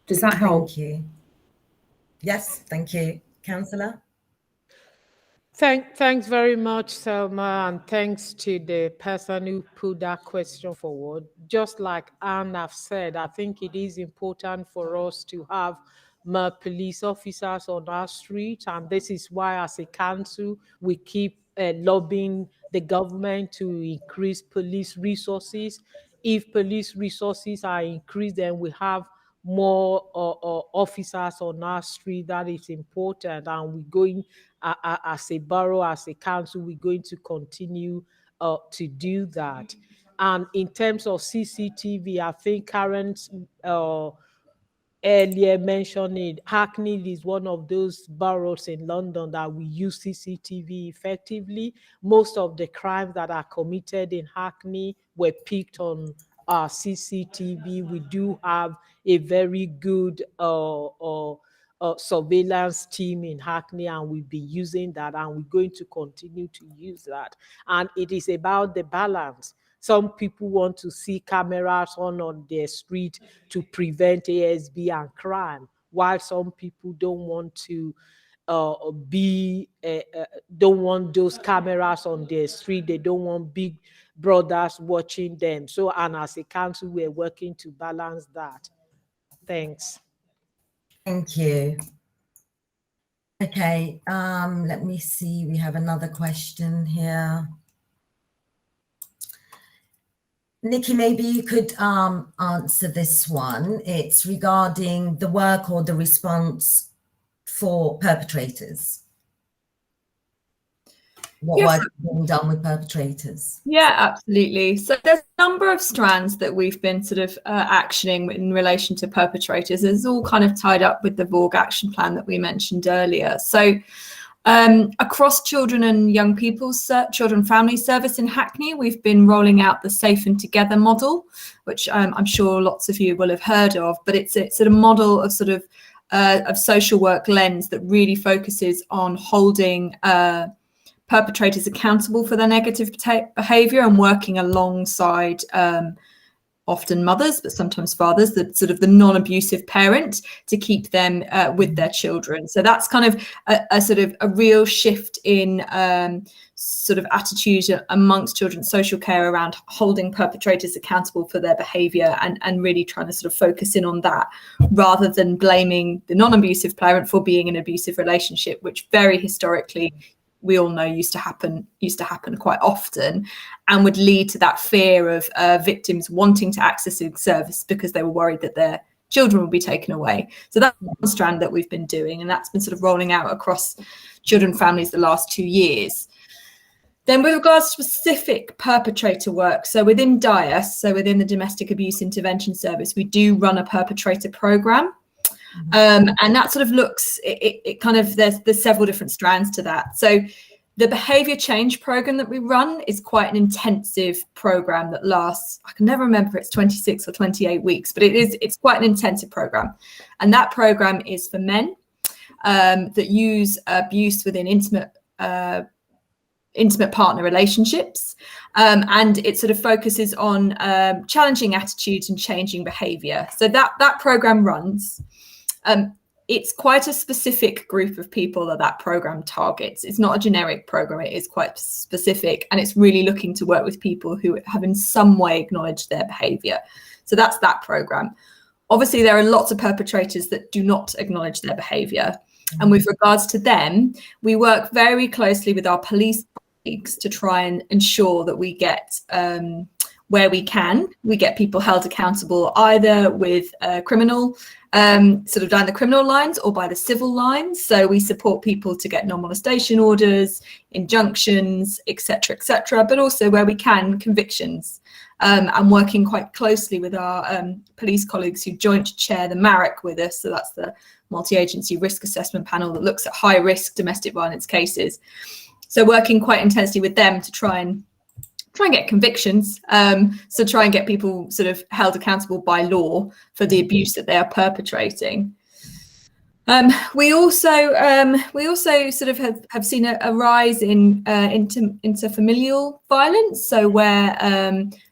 Does that help? Thank you. Yes, thank you. Councillor? Thanks very much, Selma, and thanks to the person who put that question forward. Just like Anne have said, I think it is important for us to have more police officers on our street, and this is why as a council we keep lobbying the government to increase police resources. If police resources are increased, then we have more officers on our street. That is important, and we're going as a borough, as a council, we're going to continue to do that. And in terms of CCTV, I think Karen earlier mentioned it, Hackney is one of those boroughs in London that we use CCTV effectively. Most of the crimes that are committed in Hackney were picked on our CCTV. We do have a very good surveillance team in Hackney, and we'll be using that, and we're going to continue to use that. And it is about the balance. Some people want to see cameras on their street to prevent ASB and crime, while some people don't want to don't want those cameras on their street. They don't want big brothers watching them. So, and as a council, we're working to balance that. Thanks. Thank you. Okay, let me see. We have another question here. Nikki, maybe you could answer this one. It's regarding the work or the response for perpetrators. What work is being done with perpetrators? Yeah, absolutely. So there's a number of strands that we've been sort of actioning in relation to perpetrators. It's all kind of tied up with the VORG action plan that we mentioned earlier. So across children and young people's children family service in Hackney, we've been rolling out the Safe and Together model, which I'm sure lots of you will have heard of, but it's a model of sort of social work lens that really focuses on holding perpetrators accountable for their negative behaviour and working alongside often mothers, but sometimes fathers, the sort of the non-abusive parent, to keep them with their children. So that's kind of a sort of a real shift in sort of attitude amongst children's social care around holding perpetrators accountable for their behaviour and really trying to sort of focus in on that rather than blaming the non-abusive parent for being in an abusive relationship, which very historically we all know used to happen quite often, and would lead to that fear of victims wanting to access the service because they were worried that their children would be taken away. So that's one strand that we've been doing, and that's been sort of rolling out across children families the last 2 years. Then with regards to specific perpetrator work, so within DIAS, so within the Domestic Abuse Intervention Service, we do run a perpetrator programme. And that sort of looks, it kind of, there's several different strands to that. So the behaviour change programme that we run is quite an intensive programme that lasts, I can never remember if it's 26 or 28 weeks, but it's quite an intensive programme. And that programme is for men that use abuse within intimate partner relationships. And it sort of focuses on challenging attitudes and changing behaviour. So that programme runs. It's quite a specific group of people that program targets. It's not a generic program, it is quite specific, and it's really looking to work with people who have in some way acknowledged their behaviour. So that's that program. Obviously, there are lots of perpetrators that do not acknowledge their behaviour. And with regards to them, we work very closely with our police colleagues to try and ensure that we get, where we can, we get people held accountable either with criminal, sort of down the criminal lines or by the civil lines. So we support people to get non-molestation orders, injunctions, etc., but also where we can, convictions. And working quite closely with our police colleagues who joint chair the MARIC with us. So that's the multi-agency risk assessment panel that looks at high risk domestic violence cases. So working quite intensely with them to try and get convictions, so try and get people sort of held accountable by law for the abuse that they are perpetrating. We also sort of have seen a rise in interfamilial violence, so where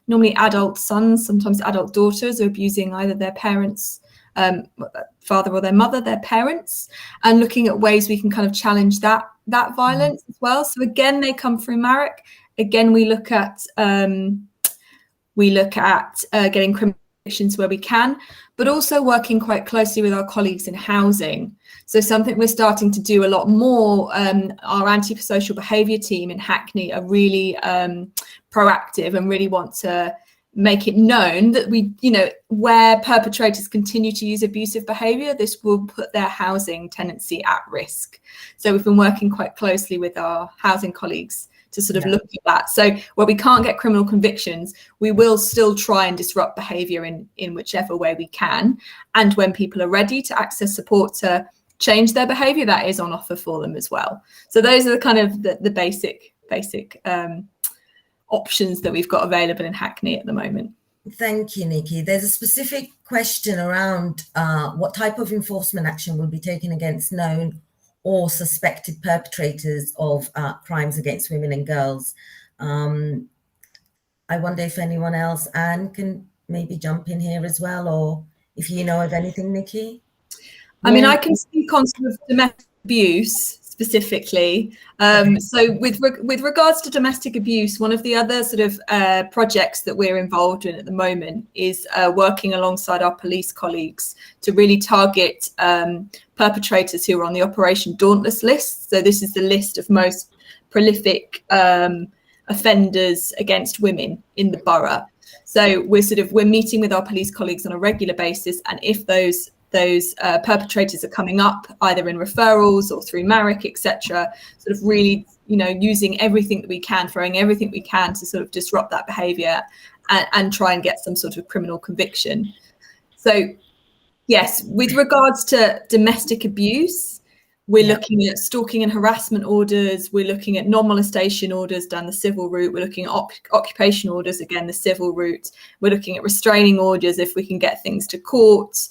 normally adult sons, sometimes adult daughters, are abusing either their parents, father or their mother, their parents, and looking at ways we can kind of challenge that violence as well. So again, they come through MARIC. Again, we look at getting criminal convictions where we can, but also working quite closely with our colleagues in housing. So something we're starting to do a lot more, our anti-social behaviour team in Hackney are really proactive and really want to make it known that we, where perpetrators continue to use abusive behaviour, this will put their housing tenancy at risk. So we've been working quite closely with our housing colleagues to sort of look at that. So where we can't get criminal convictions, we will still try and disrupt behaviour in whichever way we can. And when people are ready to access support to change their behaviour, that is on offer for them as well. So those are the kind of the basic options that we've got available in Hackney at the moment. Thank you, Nikki. There's a specific question around what type of enforcement action will be taken against known or suspected perpetrators of crimes against women and girls. I wonder if anyone else, Anne, can maybe jump in here as well, or if you know of anything, Nikki? I mean, I can speak on sort of domestic abuse specifically. So with regards to domestic abuse, one of the other sort of projects that we're involved in at the moment is working alongside our police colleagues to really target perpetrators who are on the Operation Dauntless list. So this is the list of most prolific offenders against women in the borough. So we're meeting with our police colleagues on a regular basis, and if those perpetrators are coming up either in referrals or through MARIC, etc., sort of really, using everything that we can, throwing everything we can to sort of disrupt that behaviour and try and get some sort of criminal conviction. So, yes, with regards to domestic abuse, we're looking at stalking and harassment orders. We're looking at non-molestation orders down the civil route. We're looking at occupation orders, again, the civil route. We're looking at restraining orders if we can get things to court.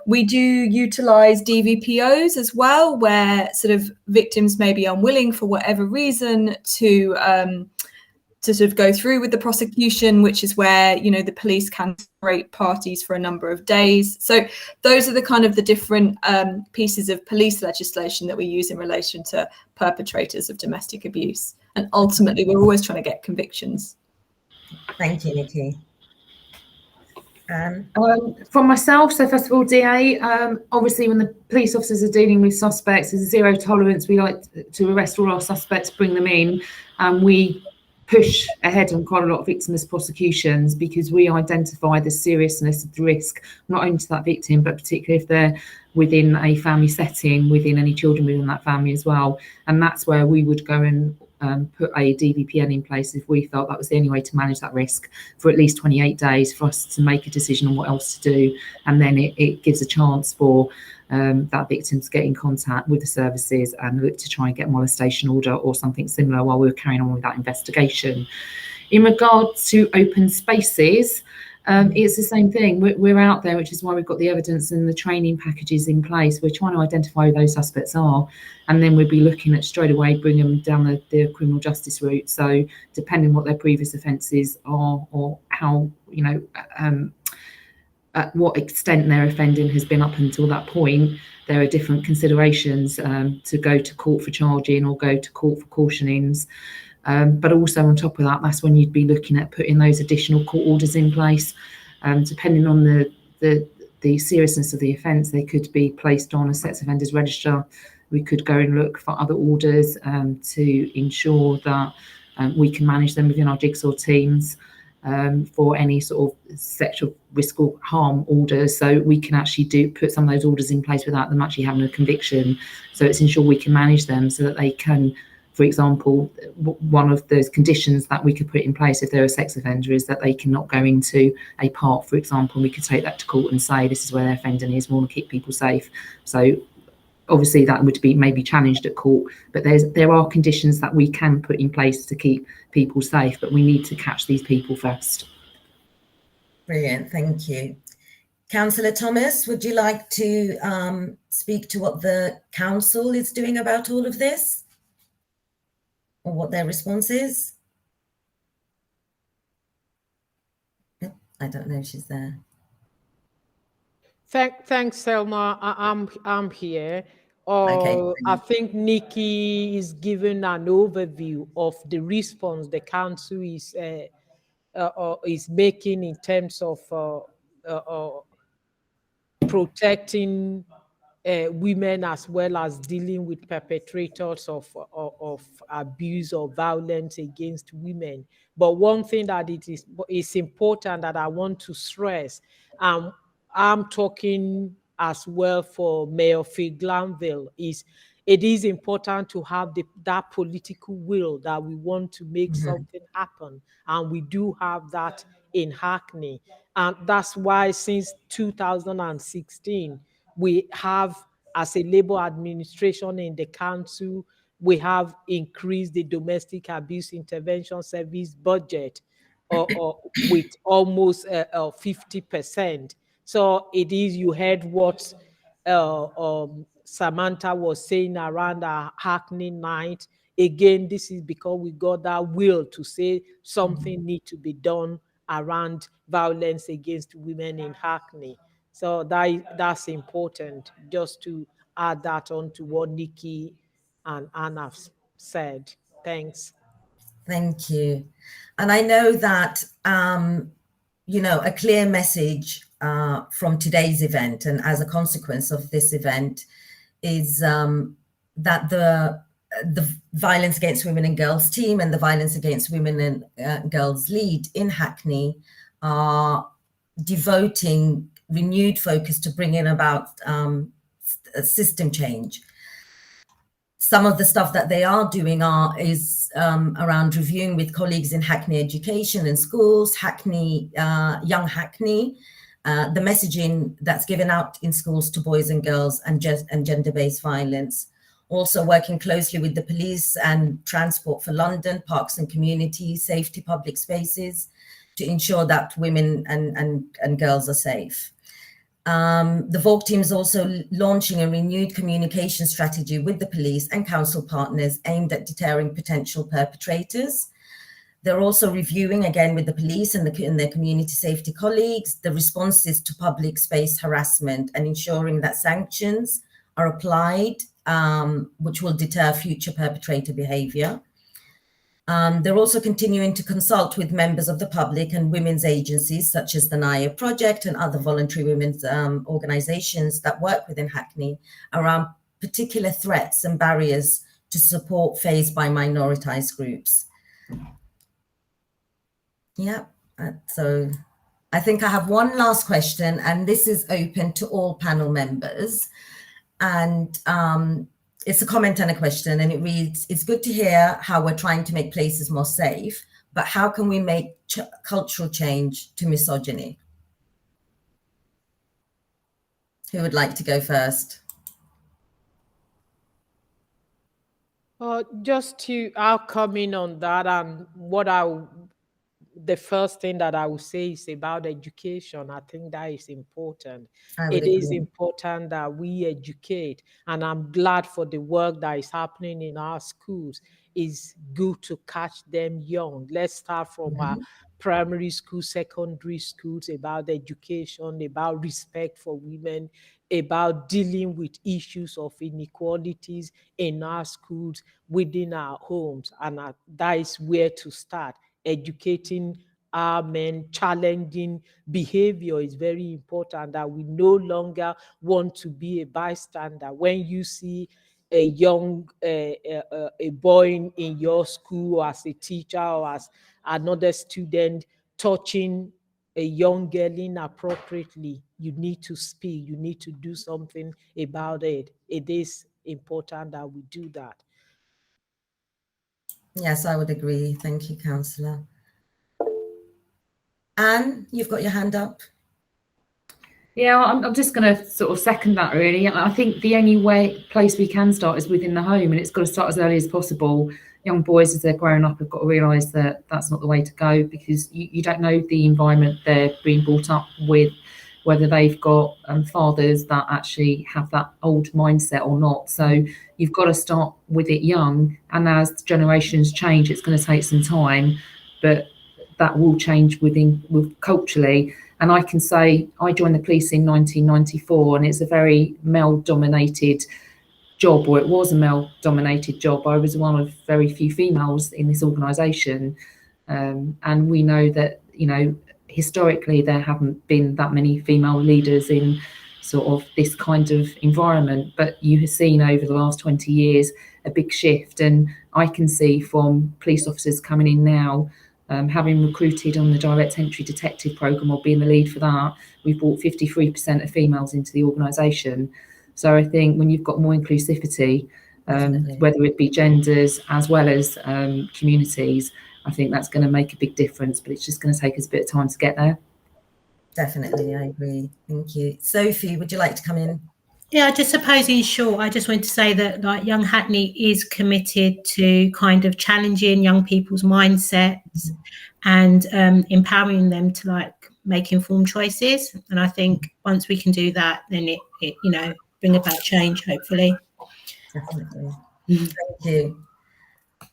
We do utilise DVPOs as well, where sort of victims may be unwilling for whatever reason to sort of go through with the prosecution, which is where, the police can separate parties for a number of days. So those are the kind of the different pieces of police legislation that we use in relation to perpetrators of domestic abuse. And ultimately, we're always trying to get convictions. Thank you, Nikki. From myself, so first of all, DA, obviously when the police officers are dealing with suspects, there's zero tolerance. We like to arrest all our suspects, bring them in, and we push ahead on quite a lot of victimless prosecutions because we identify the seriousness of the risk, not only to that victim, but particularly if they're within a family setting, within any children within that family as well. And that's where we would go and put a DVPN in place if we felt that was the only way to manage that risk for at least 28 days for us to make a decision on what else to do. And then it gives a chance for that victim to get in contact with the services and look to try and get a molestation order or something similar while we were carrying on with that investigation. In regard to open spaces, it's the same thing. We're out there, which is why we've got the evidence and the training packages in place. We're trying to identify who those suspects are, and then we'll be looking at straight away bringing them down the criminal justice route. So depending what their previous offences are, or how, you know, at what extent their offending has been up until that point, there are different considerations to go to court for charging or go to court for cautionings. But also on top of that, that's when you'd be looking at putting those additional court orders in place. Depending on the seriousness of the offence, they could be placed on a sex offenders register. We could go and look for other orders to ensure that we can manage them within our jigsaw teams for any sort of sexual risk or harm orders. So we can actually put some of those orders in place without them actually having a conviction. So it's ensure we can manage them so that they can, for example, one of those conditions that we could put in place if they're a sex offender is that they cannot go into a park, for example. We could take that to court and say, this is where their offending is, we want to keep people safe. So obviously that would be maybe challenged at court, but there are conditions that we can put in place to keep people safe, but we need to catch these people first. Brilliant, thank you. Councillor Thomas, would you like to speak to what the council is doing about all of this? Or what their response is? I don't know if she's there. Thanks, Selma. I'm here. Okay. I think Nikki is giving an overview of the response the council is making in terms of protecting women as well as dealing with perpetrators of abuse or violence against women. But one thing that is important that I want to stress, I'm talking as well for Mayor Phil Glanville, is it is important to have that political will that we want to make something happen. And we do have that in Hackney. And that's why since 2016, we have, as a Labour administration in the council, we have increased the domestic abuse intervention service budget with almost 50%. So it is, you heard what Samantha was saying around our Hackney night. Again, this is because we got that will to say something need to be done around violence against women in Hackney. So that's important, just to add that on to what Nikki and Anna said. Thanks. Thank you. And I know that, you know, a clear message from today's event and as a consequence of this event is that the Violence Against Women and Girls team and the Violence Against Women and Girls lead in Hackney are devoting renewed focus to bringing about system change. Some of the stuff that they are doing is around reviewing with colleagues in Hackney Education and schools, Hackney, Young Hackney, the messaging that's given out in schools to boys and girls and gender-based violence. Also working closely with the police and Transport for London, Parks and Community, Safety Public Spaces to ensure that women and girls are safe. The Vogue team is also launching a renewed communication strategy with the police and council partners aimed at deterring potential perpetrators. They're also reviewing, again, with the police and their community safety colleagues, the responses to public space harassment and ensuring that sanctions are applied, which will deter future perpetrator behavior. They're also continuing to consult with members of the public and women's agencies such as the Naya Project and other voluntary women's organizations that work within Hackney around particular threats and barriers to support faced by minoritized groups. Yeah, so I think I have one last question, and this is open to all panel members. And It's a comment and a question, and it reads, it's good to hear how we're trying to make places more safe, but how can we make cultural change to misogyny? Who would like to go first? I'll come in on that, and the first thing that I would say is about education. I think that is important. It is important that we educate, and I'm glad for the work that is happening in our schools. It's good to catch them young. Let's start from our primary school, secondary schools, about education, about respect for women, about dealing with issues of inequalities in our schools, within our homes. And that is where to start. Educating our men, challenging behavior is very important, that we no longer want to be a bystander. When you see a young a boy in your school, or as a teacher or as another student touching a young girl inappropriately, you need to speak, you need to do something about it. It is important that we do that. Yes, I would agree. Thank you, Councillor. Anne, you've got your hand up. Yeah, I'm just going to sort of second that, really. I think the only place we can start is within the home, and it's got to start as early as possible. Young boys, as they're growing up, have got to realise that that's not the way to go, because you don't know the environment they're being brought up with, whether they've got fathers that actually have that old mindset or not. So you've got to start with it young, and as generations change, it's going to take some time, but that will change with culturally. And I can say I joined the police in 1994, and it's a very male-dominated job, or it was a male-dominated job. I was one of very few females in this organisation, and we know that, you know, historically there haven't been that many female leaders in sort of this kind of environment, but you have seen over the last 20 years a big shift. And I can see from police officers coming in now, having recruited on the direct entry detective programme, or being the lead for that, we've brought 53% of females into the organisation. So I think when you've got more inclusivity, whether it be genders as well as communities, I think that's going to make a big difference, but it's just going to take us a bit of time to get there. Definitely, I agree. Thank you. Sophie, would you like to come in? Yeah, I just suppose in short, I just want to say that like Young Hackney is committed to kind of challenging young people's mindsets and empowering them to like make informed choices. And I think once we can do that, then it you know, bring about change, hopefully. Definitely. Thank you.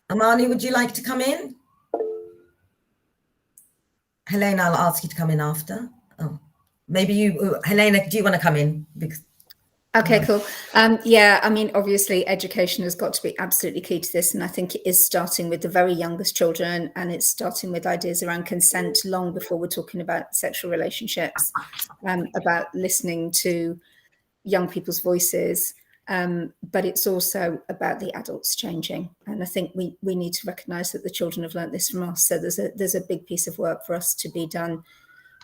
Amani, would you like to come in? Helena, I'll ask you to come in after. Oh, maybe you, Helena, do you want to come in? Because okay, cool. Yeah, I mean, obviously education has got to be absolutely key to this. And I think it is starting with the very youngest children, and it's starting with ideas around consent long before we're talking about sexual relationships, about listening to young people's voices. But it's also about the adults changing. And I think we need to recognise that the children have learnt this from us. So there's a big piece of work for us to be done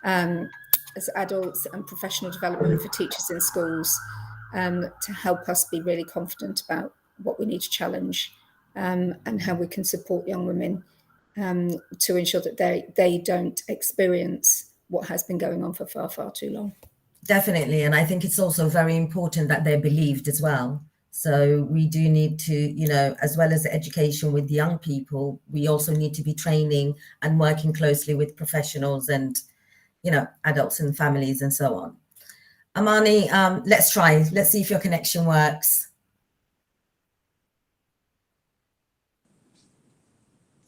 as adults, and professional development for teachers in schools, to help us be really confident about what we need to challenge, and how we can support young women to ensure that they don't experience what has been going on for far, far too long. Definitely. And I think it's also very important that they're believed as well. So we do need to, you know, as well as the education with young people, we also need to be training and working closely with professionals and, you know, adults and families and so on. Amani, let's try. Let's see if your connection works.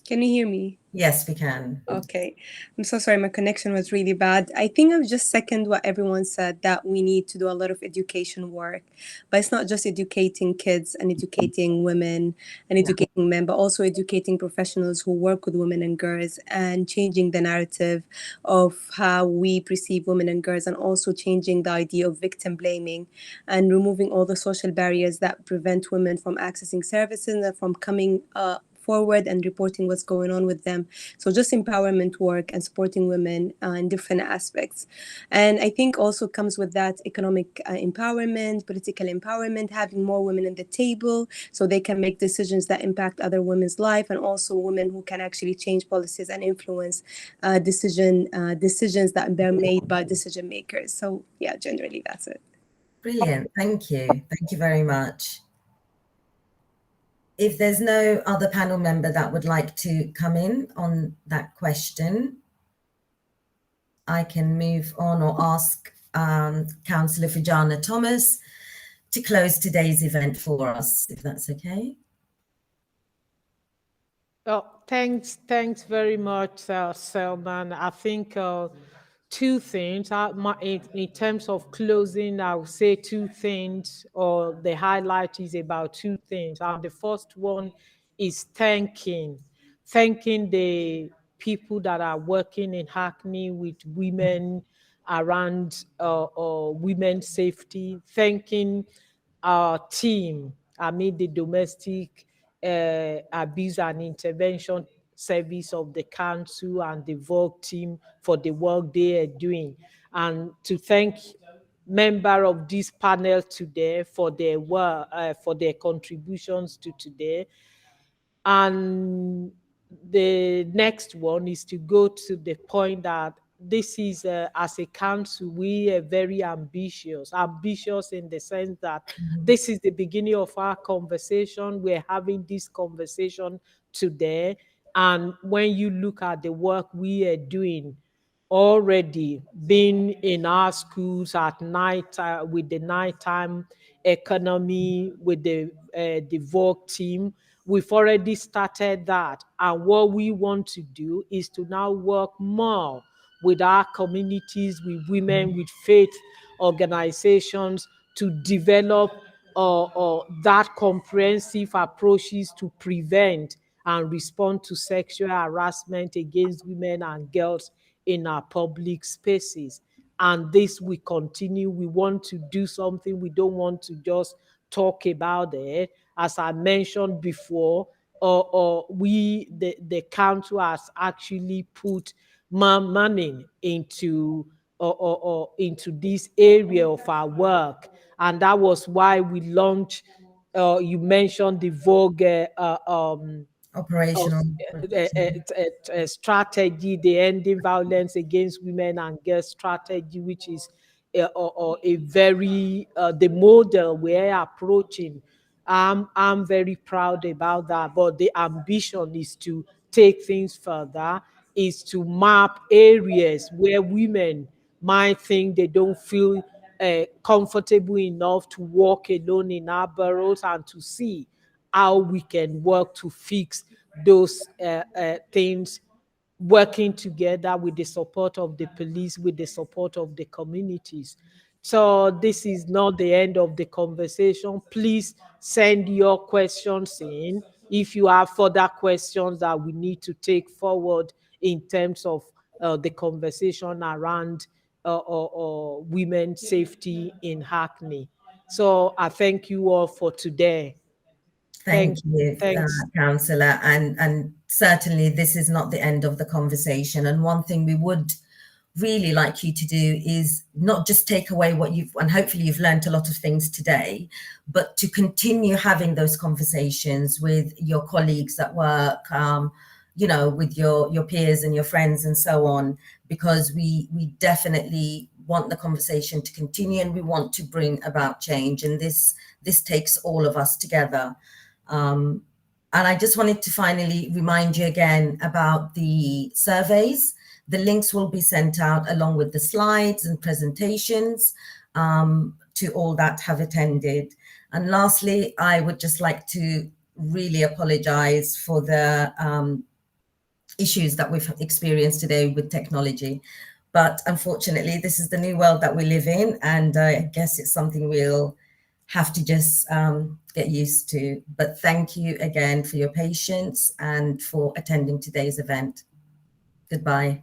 Can you hear me? Yes, we can. Okay. I'm so sorry. My connection was really bad. I think I've just second what everyone said, that we need to do a lot of education work. But it's not just educating kids and educating women and educating men, but also educating professionals who work with women and girls, and changing the narrative of how we perceive women and girls, and also changing the idea of victim blaming, and removing all the social barriers that prevent women from accessing services and from coming forward and reporting what's going on with them. So just empowerment work and supporting women in different aspects. And I think also comes with that economic empowerment, political empowerment, having more women at the table so they can make decisions that impact other women's life, and also women who can actually change policies and influence decisions that are made by decision makers. So yeah, generally that's it. Brilliant. Thank you. Thank you very much. If there's no other panel member that would like to come in on that question, I can move on or ask Councillor Fujana Thomas to close today's event for us, if that's okay. Oh, thanks very much, Selman. I think two things. In terms of closing, I would say two things, or the highlight is about two things. The first one is thanking the people that are working in Hackney with women around women's safety, thanking our team, the domestic abuse and intervention service of the council and the Vogue team for the work they are doing, and to thank member of this panel today for their work, for their contributions to today. And the next one is to go to the point that this is, as a council, we are very ambitious in the sense that this is the beginning of our conversation. We're having this conversation today. And when you look at the work we are doing already, being in our schools at night, with the nighttime economy, with the Vogue team, we've already started that. And what we want to do is to now work more with our communities, with women, with faith organizations, to develop that comprehensive approaches to prevent and respond to sexual harassment against women and girls in our public spaces. And this will continue. We want to do something. We don't want to just talk about it. As I mentioned before, the council has actually put more money into this area of our work. And that was why we launched, you mentioned the Vogue operational strategy, the Ending Violence Against Women and Girls strategy, which is a very, the model we're approaching. I'm very proud about that, but the ambition is to take things further, is to map areas where women might think they don't feel comfortable enough to walk alone in our boroughs, and to see how we can work to fix those things, working together with the support of the police, with the support of the communities. So this is not the end of the conversation. Please send your questions in if you have further questions that we need to take forward in terms of the conversation around women's safety in Hackney. So I thank you all for today. Thank you, Councillor. And certainly this is not the end of the conversation. And one thing we would really like you to do is not just take away what you've, and hopefully you've learned a lot of things today, but to continue having those conversations with your colleagues at work, you know, with your peers and your friends and so on, because we definitely want the conversation to continue, and we want to bring about change. And this takes all of us together. And I just wanted to finally remind you again about the surveys. The links will be sent out along with the slides and presentations to all that have attended. And lastly, I would just like to really apologize for the issues that we've experienced today with technology. But unfortunately, this is the new world that we live in, and I guess it's something we'll have to just get used to. But thank you again for your patience and for attending today's event. Goodbye.